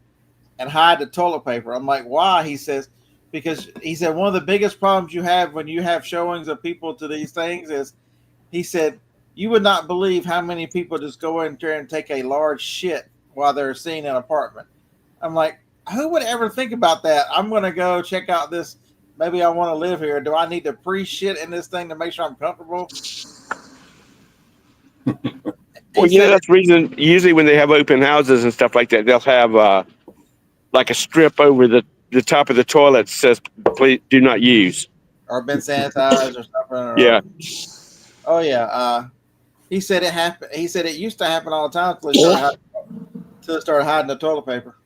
and hide the toilet paper. I'm like, why? He says, because he said one of the biggest problems you have when you have showings of people to these things is, he said, you would not believe how many people just go in there and take a large shit while they're seeing an apartment. I'm like, who would ever think about that? I'm going to go check out this. Maybe I want to live here. Do I need to pre-shit in this thing to make sure I'm comfortable? Well, that's the reason. Usually when they have open houses and stuff like that, they'll have like a strip over the top of the toilet that says, please do not use. Or been sanitized or something. Yeah. Oh, yeah. He said it happened. He said it used to happen all the time until it started hiding the toilet paper.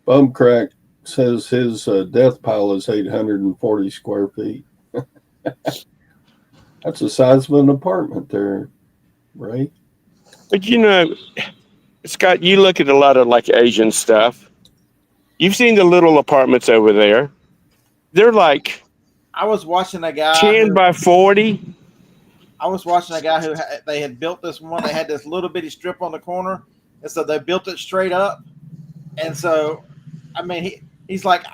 Bumcrack says his death pile is 840 square feet. That's the size of an apartment there, right? But Scott, you look at a lot of like Asian stuff. You've seen the little apartments over there. They're like I was watching a guy 10 by 40. I was watching a guy who they had built this one. They had this little bitty strip on the corner, and so they built it straight up. And so, I mean, he's like,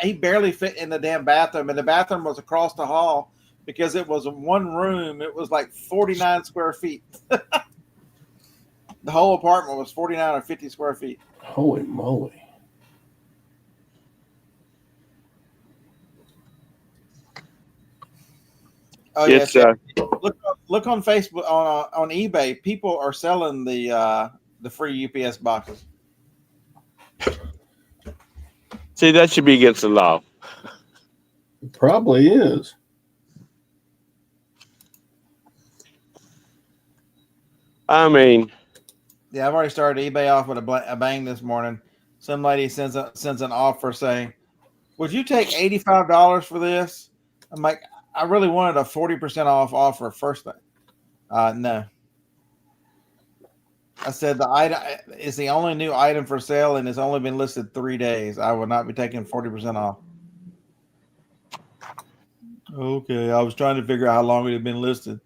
he barely fit in the damn bathroom, and the bathroom was across the hall because it was one room. It was like 49 square feet. The whole apartment was 49 or 50 square feet. Holy moly. Oh, yes. Yeah. Look on Facebook, on eBay. People are selling the free UPS boxes. See, that should be against the law. It probably is. I mean, yeah, I've already started eBay off with a bang this morning. Some lady sends an offer saying, "Would you take $85 for this?" I'm like, I really wanted a 40% off offer first thing. No. I said the item is the only new item for sale and it's only been listed 3 days. I would not be taking 40% off. Okay, I was trying to figure out how long it had been listed.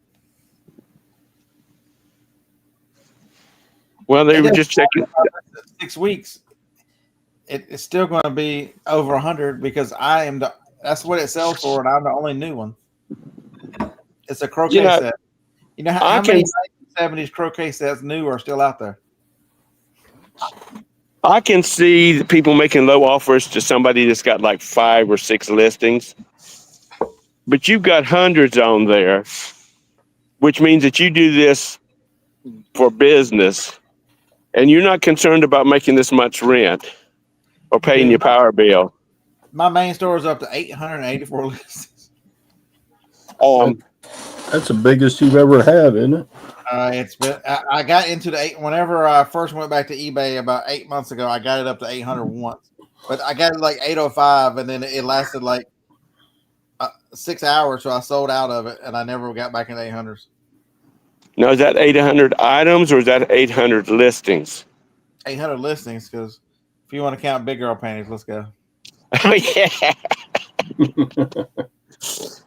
Well, they were just checking 6 weeks. It's still going to be over 100 because that's what it sells for, and I'm the only new one. It's a croquet set. You know how many 1970s croquet sets new are still out there? I can see the people making low offers to somebody that's got like 5 or 6 listings. But you've got hundreds on there, which means that you do this for business, and you're not concerned about making this much rent or paying your power bill. My main store is up to 884 listings. That's the biggest you've ever had, isn't it? It's been. I got into the eight whenever I first went back to eBay about 8 months ago. I got it up to 800 once, but I got it like 805, and then it lasted like 6 hours, so I sold out of it, and I never got back in 800s. Now, is that 800 items or is that 800 listings? 800 listings, because if you want to count big girl panties, let's go. Oh, yeah.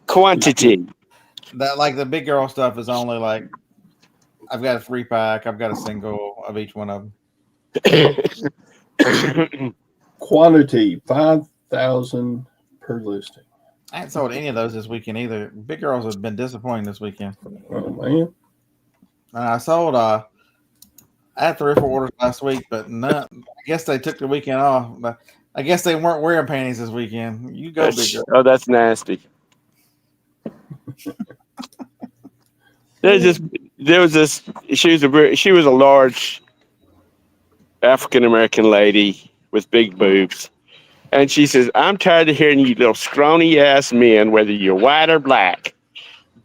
Quantity. That like the big girl stuff is only like I've got a 3-pack, I've got a single of each one of them. Quantity 5,000 per listing. I ain't sold any of those this weekend either. Big girls have been disappointing this weekend. Oh man! I sold. I had 3 or 4 orders last week, but none. I guess they took the weekend off. But I guess they weren't wearing panties this weekend. You go, big girl. Oh, that's nasty. There was this. She was a large African American lady with big boobs, and she says, "I'm tired of hearing you little scrawny ass men, whether you're white or black,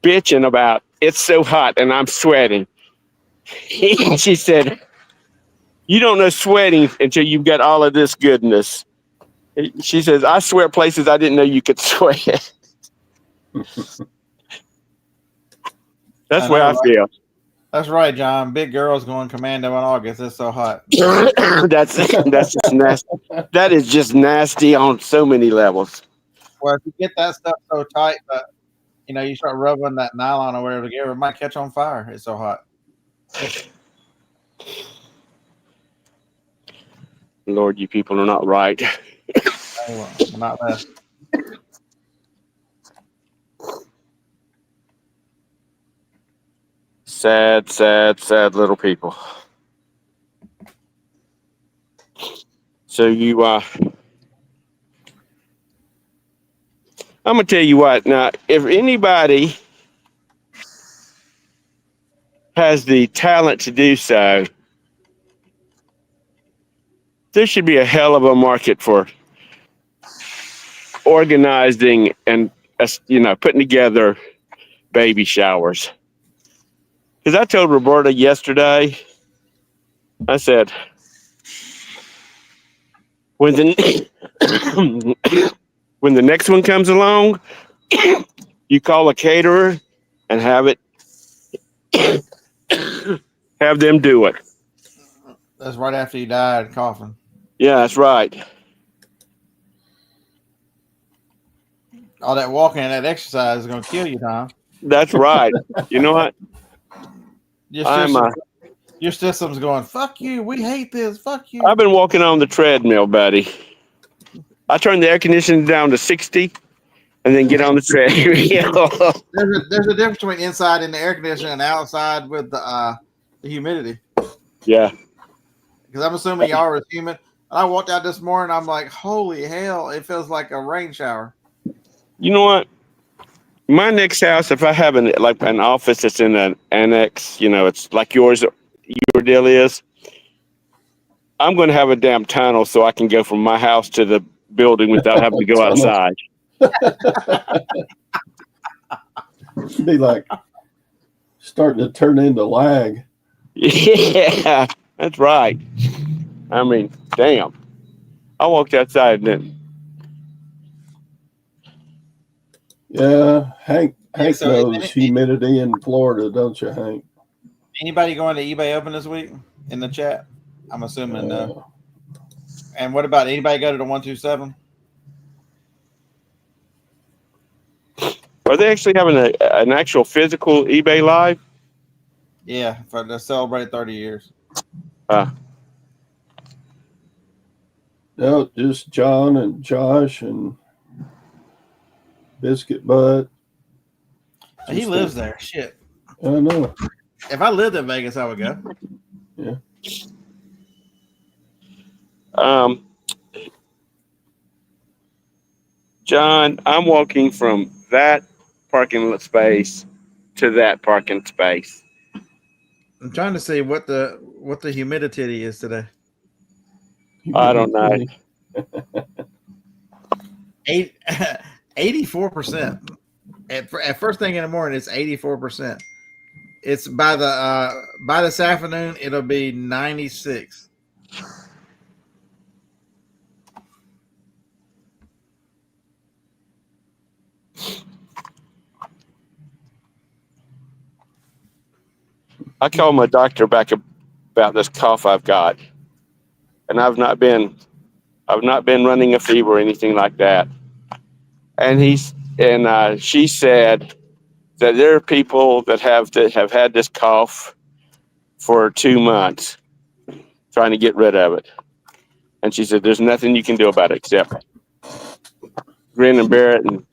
bitching about it's so hot and I'm sweating." She said, "You don't know sweating until you've got all of this goodness." She says, "I sweat places I didn't know you could sweat." That's where I feel. That's right, John. Big girls going commando in August. It's so hot. That's just nasty. That is just nasty on so many levels. Well, if you get that stuff so tight that you start rubbing that nylon or whatever together, it might catch on fire. It's so hot. Lord, you people are not right. Oh, well, not less. Sad, sad, sad little people. So I'm gonna tell you what. Now, if anybody has the talent to do so, there should be a hell of a market for organizing and putting together baby showers. Because I told Roberta yesterday, I said, when the next one comes along, you call a caterer and have them do it. That's right after you died coughing. Yeah, that's right. All that walking and that exercise is going to kill you, Tom. That's right. You know what? Your system's going, fuck you. We hate this. Fuck you. I've been walking on the treadmill, buddy. I turn the air conditioning down to 60 and then get on the treadmill. There's a difference between inside in the air conditioner and outside with the humidity. Yeah. Because I'm assuming y'all are humid. I walked out this morning. I'm like, holy hell. It feels like a rain shower. You know what? My next house, if I have an office that's in an annex, it's like your deal is, I'm going to have a damn tunnel so I can go from my house to the building without having to go outside. Be like starting to turn into lag. Yeah, that's right. I mean, damn. I walked outside and then. Yeah, Hank knows humidity in Florida, don't you, Hank? Anybody going to eBay Open this week in the chat? I'm assuming no. And what about anybody go to the 127? Are they actually having an actual physical eBay live? Yeah, for to celebrate 30 years. No, just John and Josh and Biscuit Butt. He lives there. Shit. I know. If I lived in Vegas, I would go. Yeah. John, I'm walking from that parking space to that parking space. I'm trying to see what the humidity is today. I don't know. 84%. At first thing in the morning, it's 84%. It's by this afternoon, it'll be 96. I called my doctor back about this cough I've got, and I've not been running a fever or anything like that. And she said that there are people that have had this cough for 2 months, trying to get rid of it. And she said, "There's nothing you can do about it except grin and bear it." And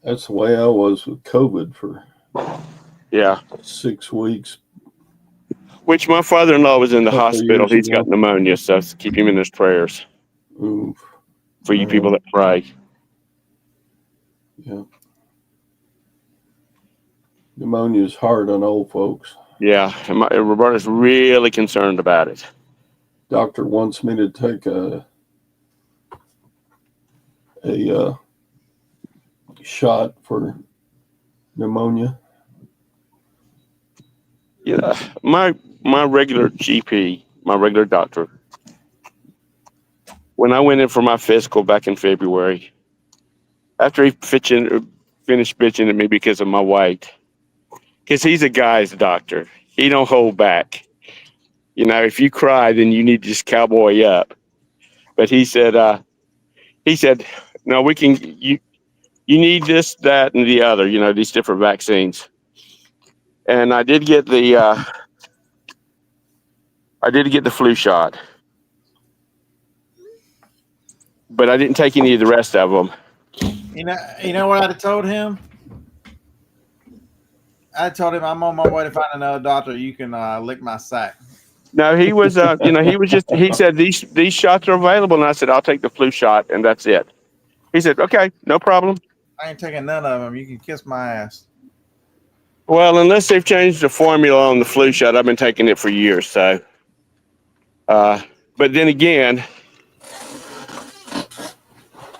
That's the way I was with COVID for yeah, 6 weeks. which my father-in-law was in the Couple hospital. years He's ago. got pneumonia, so keep him in his prayers Oof. for you people that pray. Yeah. Pneumonia is hard on old folks. Yeah, and Roberta's really concerned about it. Doctor wants me to take a shot for pneumonia. Yeah, my regular GP, my regular doctor, when I went in for my physical back in February, after he finished bitching at me because of my weight, because he's a guy's doctor, he don't hold back. You know, if you cry, then you need to just cowboy up. But he said, no, we can. You need this, that, and the other. You know, these different vaccines. And I did get the flu shot, but I didn't take any of the rest of them. You know what I told him? I told him I'm on my way to find another doctor. You can lick my sack. No, he was, he said these shots are available, and I said I'll take the flu shot, and that's it. He said, okay, no problem. I ain't taking none of them. You can kiss my ass. Well, unless they've changed the formula on the flu shot, I've been taking it for years. So, but then again,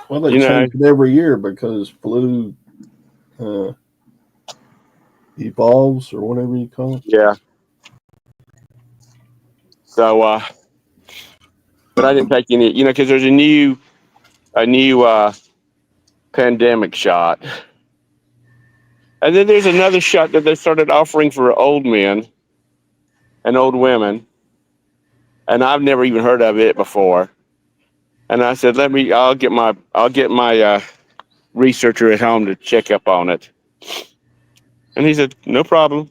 Well, they change it every year because flu evolves or whatever you call it. Yeah. So, but I didn't take any, because there's a new pandemic shot. And then there's another shot that they started offering for old men and old women. And I've never even heard of it before. And I said, I'll get my researcher at home to check up on it. And he said, no problem.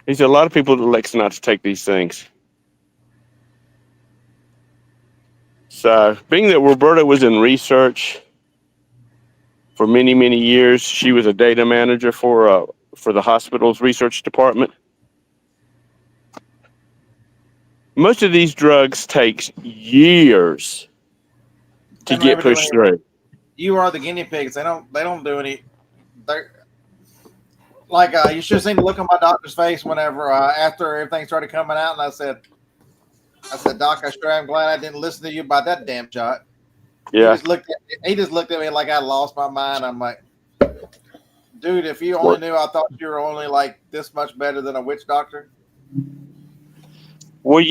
He said, a lot of people elect not to take these things. So, being that Roberta was in research for many, many years, she was a data manager for the hospital's research department. Most of these drugs takes years to get pushed through. You are the guinea pigs. They don't do any. Like you should have seen the look on my doctor's face whenever after everything started coming out, and I said, Doc, I sure am glad I didn't listen to you about that damn shot. Yeah. He just looked at me like I lost my mind. I'm like, dude, if you only knew, I thought you were only like this much better than a witch doctor. Well,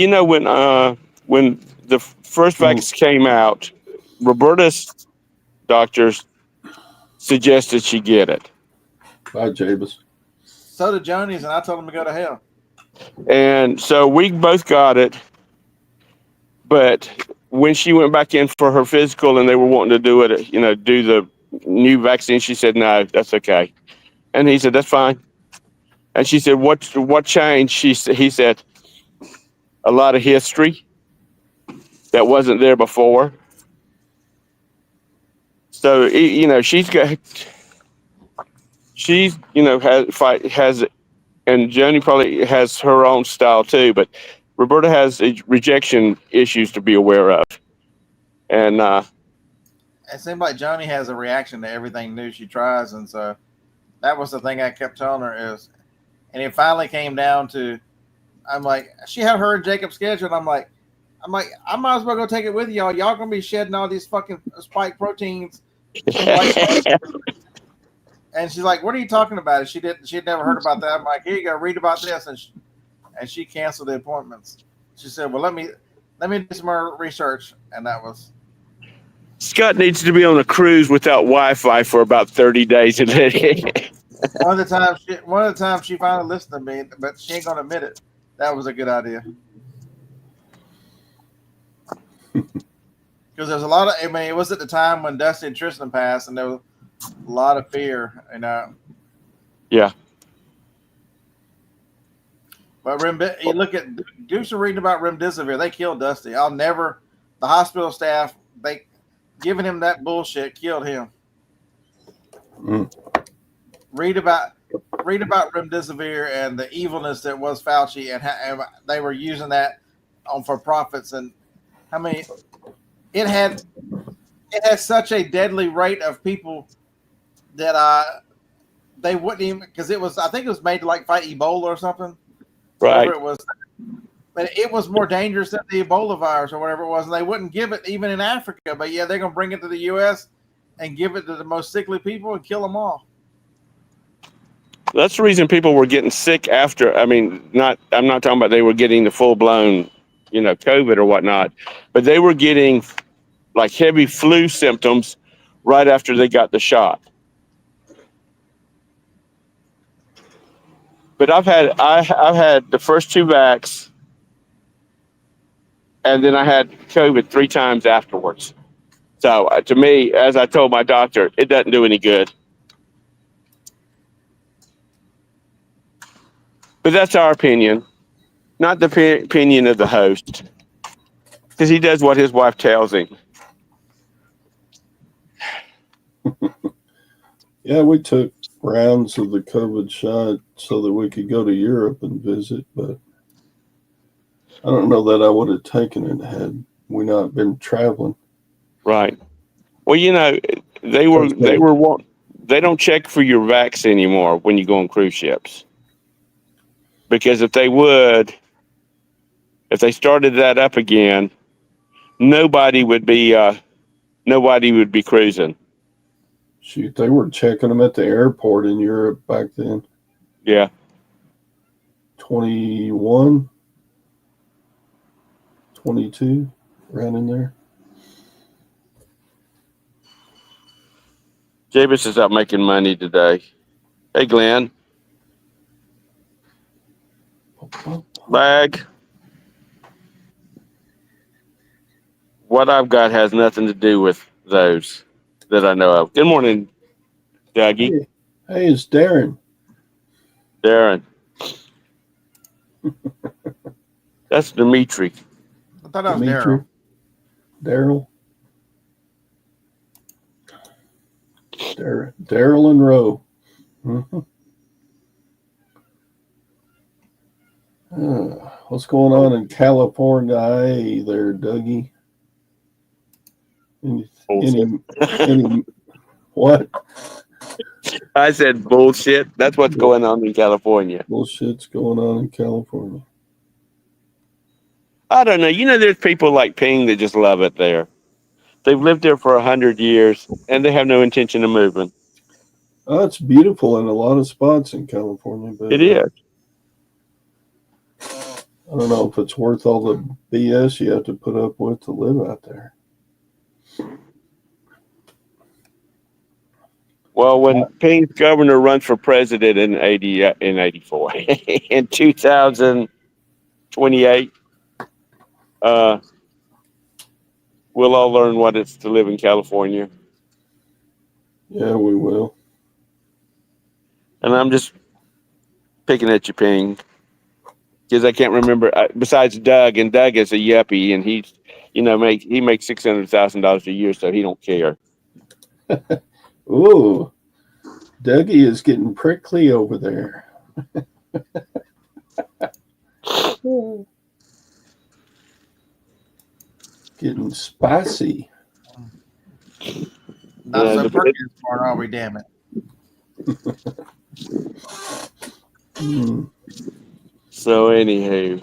when the first vaccine came out, Roberta's doctors suggested she get it. Bye, Jabez. So did Joni's, and I told him to go to hell. And so we both got it. But when she went back in for her physical and they were wanting to do it, do the new vaccine, she said, no, that's okay. And he said, that's fine. And she said, what changed? He said, a lot of history that wasn't there before. So, has, and Joni probably has her own style too, but Roberta has rejection issues to be aware of. And it seems like Joni has a reaction to everything new she tries. And so that was the thing I kept telling her is, and it finally came down to, I'm like, she had her and Jacob scheduled. I'm like, I might as well go take it with y'all. Y'all gonna be shedding all these fucking spike proteins And she's like, "What are you talking about?" She had never heard about that. I'm like, "Here you go, read about this," and she canceled the appointments. She said, "Well, let me do some more research," and that was Scott needs to be on a cruise without Wi-Fi for about 30 days. one of the times she finally listened to me, but she ain't gonna admit it. That was a good idea because there's a lot of. I mean, it was at the time when Dusty and Tristan passed, and there was a lot of fear, Yeah. But you look at do some reading about remdesivir. They killed Dusty. The hospital staff, they giving him that bullshit killed him. Mm. Read about remdesivir and the evilness that was Fauci and how they were using that for profits, and how many it had such a deadly rate of people that they wouldn't even, because I think it was made to like fight Ebola or something. Right. Whatever it was. But it was more dangerous than the Ebola virus or whatever it was, and they wouldn't give it even in Africa. But yeah, they're gonna bring it to the U.S. and give it to the most sickly people and kill them all. That's the reason people were getting sick after. I mean, I'm not talking about they were getting the full blown, COVID or whatnot, but they were getting like heavy flu symptoms right after they got the shot. But I've had the first 2 vax, and then I had COVID 3 times afterwards. So to me, as I told my doctor, it doesn't do any good. But that's our opinion, not the opinion of the host, because he does what his wife tells him. Yeah, we took rounds of the COVID shot so that we could go to Europe and visit, but I don't know that I would have taken it had we not been traveling. Right. Well, they don't check for your vax anymore when you go on cruise ships, because if they started that up again, nobody would be cruising. Shoot, they were checking them at the airport in Europe back then. Yeah. 21, 22, right in there. Jabez is out making money today. Hey, Glenn. Bag. What I've got has nothing to do with those that I know of. Good morning, Dougie. Hey, it's Darren. Darren. That's Dimitri. I thought that was Daryl. Daryl and Roe. Mm-hmm. What's going on in California there, Dougie? Any what? I said bullshit. That's what's going on in California. Bullshit's going on in California. I don't know. There's people like Ping that just love it there. They've lived there for 100 years, and they have no intention of moving. Oh, it's beautiful in a lot of spots in California. But it is. I don't know if it's worth all the BS you have to put up with to live out there. Well, when Ping's governor runs for president in 84, in 2028, we'll all learn what it's to live in California. Yeah, we will. And I'm just picking at you, Ping, because I can't remember. Besides Doug, and Doug is a yuppie, and he makes $600,000 a year, so he don't care. Ooh, Dougie is getting prickly over there. Getting spicy. Not so prickly smart, are we? Damn it. So anywho,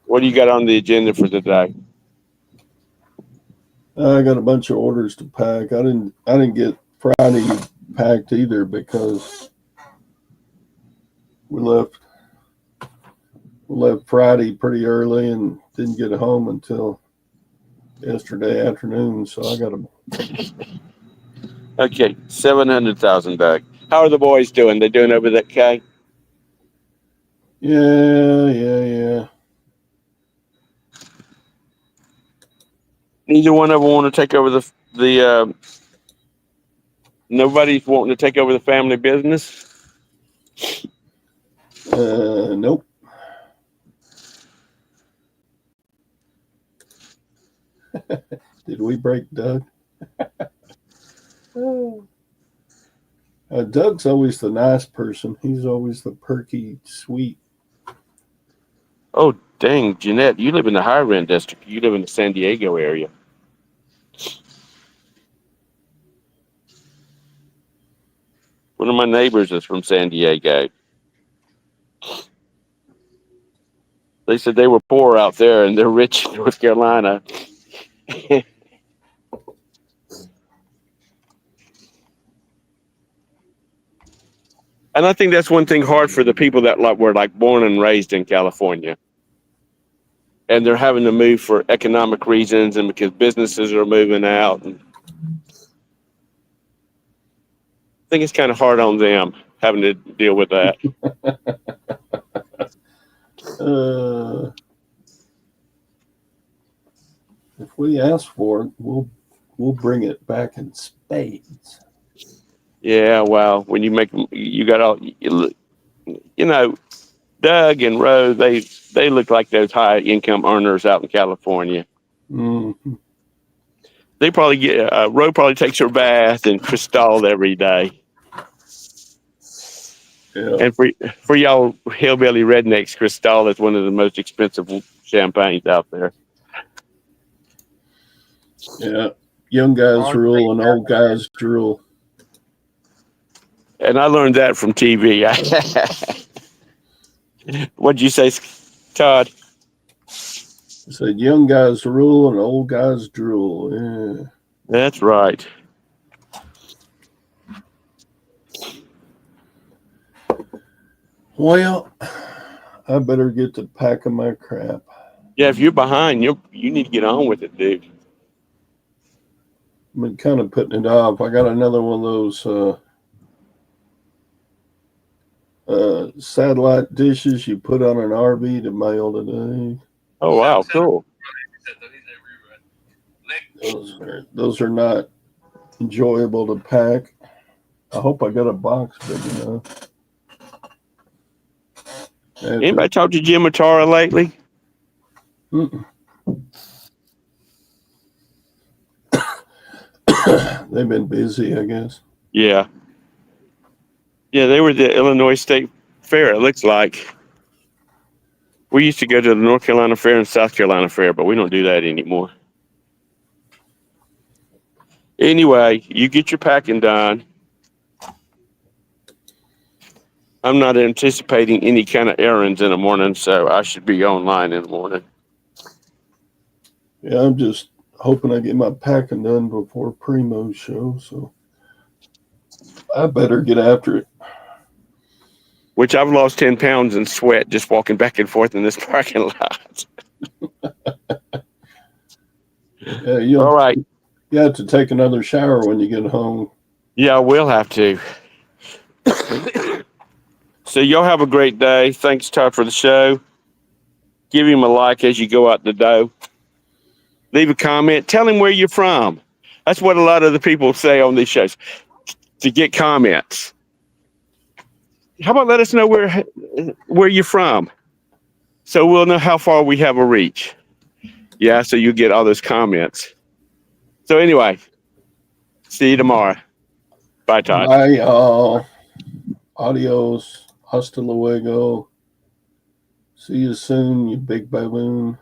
what do you got on the agenda for today? I got a bunch of orders to pack. I didn't get Friday packed either because we left Friday pretty early and didn't get home until yesterday afternoon. So I got to. Okay, 700,000, Doug. How are the boys doing? They doing over that K? Yeah. Neither one of them want to take over the. Nobody's wanting to take over the family business. Nope. Did we break Doug? Doug's always the nice person. He's always the perky, sweet. Oh, dang, Jeanette, you live in the higher end district. You live in the San Diego area. One of my neighbors is from San Diego. They said they were poor out there and they're rich in North Carolina. And I think that's one thing hard for the people that were born and raised in California. And they're having to move for economic reasons and because businesses are moving out. And I think it's kind of hard on them having to deal with that. If we ask for it, we'll bring it back in spades. Yeah, well, when you make you got all Doug and Roe, they look like those high income earners out in California. Mm-hmm. They probably get Roe probably takes her bath in Cristal every day. Yeah. And for y'all hillbilly rednecks, Cristal is one of the most expensive champagnes out there. Yeah. Young guys rule and old guys drool. And I learned that from TV. What'd you say, Todd? I said young guys rule and old guys drool. Yeah. That's right. Well, I better get to packing my crap. Yeah, if you're behind, you need to get on with it, dude. I've been kind of putting it off. I got another one of those satellite dishes you put on an RV to mail today. Oh, wow, cool. Those are not enjoyable to pack. I hope I got a box big enough. Anybody talk to Jim or Tara lately? They've been busy, I guess. Yeah. Yeah, they were at the Illinois State Fair, it looks like. We used to go to the North Carolina Fair and South Carolina Fair, but we don't do that anymore. Anyway, you get your packing done. I'm not anticipating any kind of errands in the morning, so I should be online in the morning. Yeah, I'm just hoping I get my packing done before Primo's show, so I better get after it. Which I've lost 10 pounds in sweat just walking back and forth in this parking lot. Yeah, all right. You have to take another shower when you get home. Yeah, I will have to. So y'all have a great day. Thanks, Todd, for the show. Give him a like as you go out the door. Leave a comment. Tell him where you're from. That's what a lot of the people say on these shows, to get comments. How about let us know where you're from, so we'll know how far we have a reach. Yeah, so you get all those comments. So anyway, see you tomorrow. Bye, Todd. Bye, y'all. Adios. Hasta luego. See you soon, you big baboon.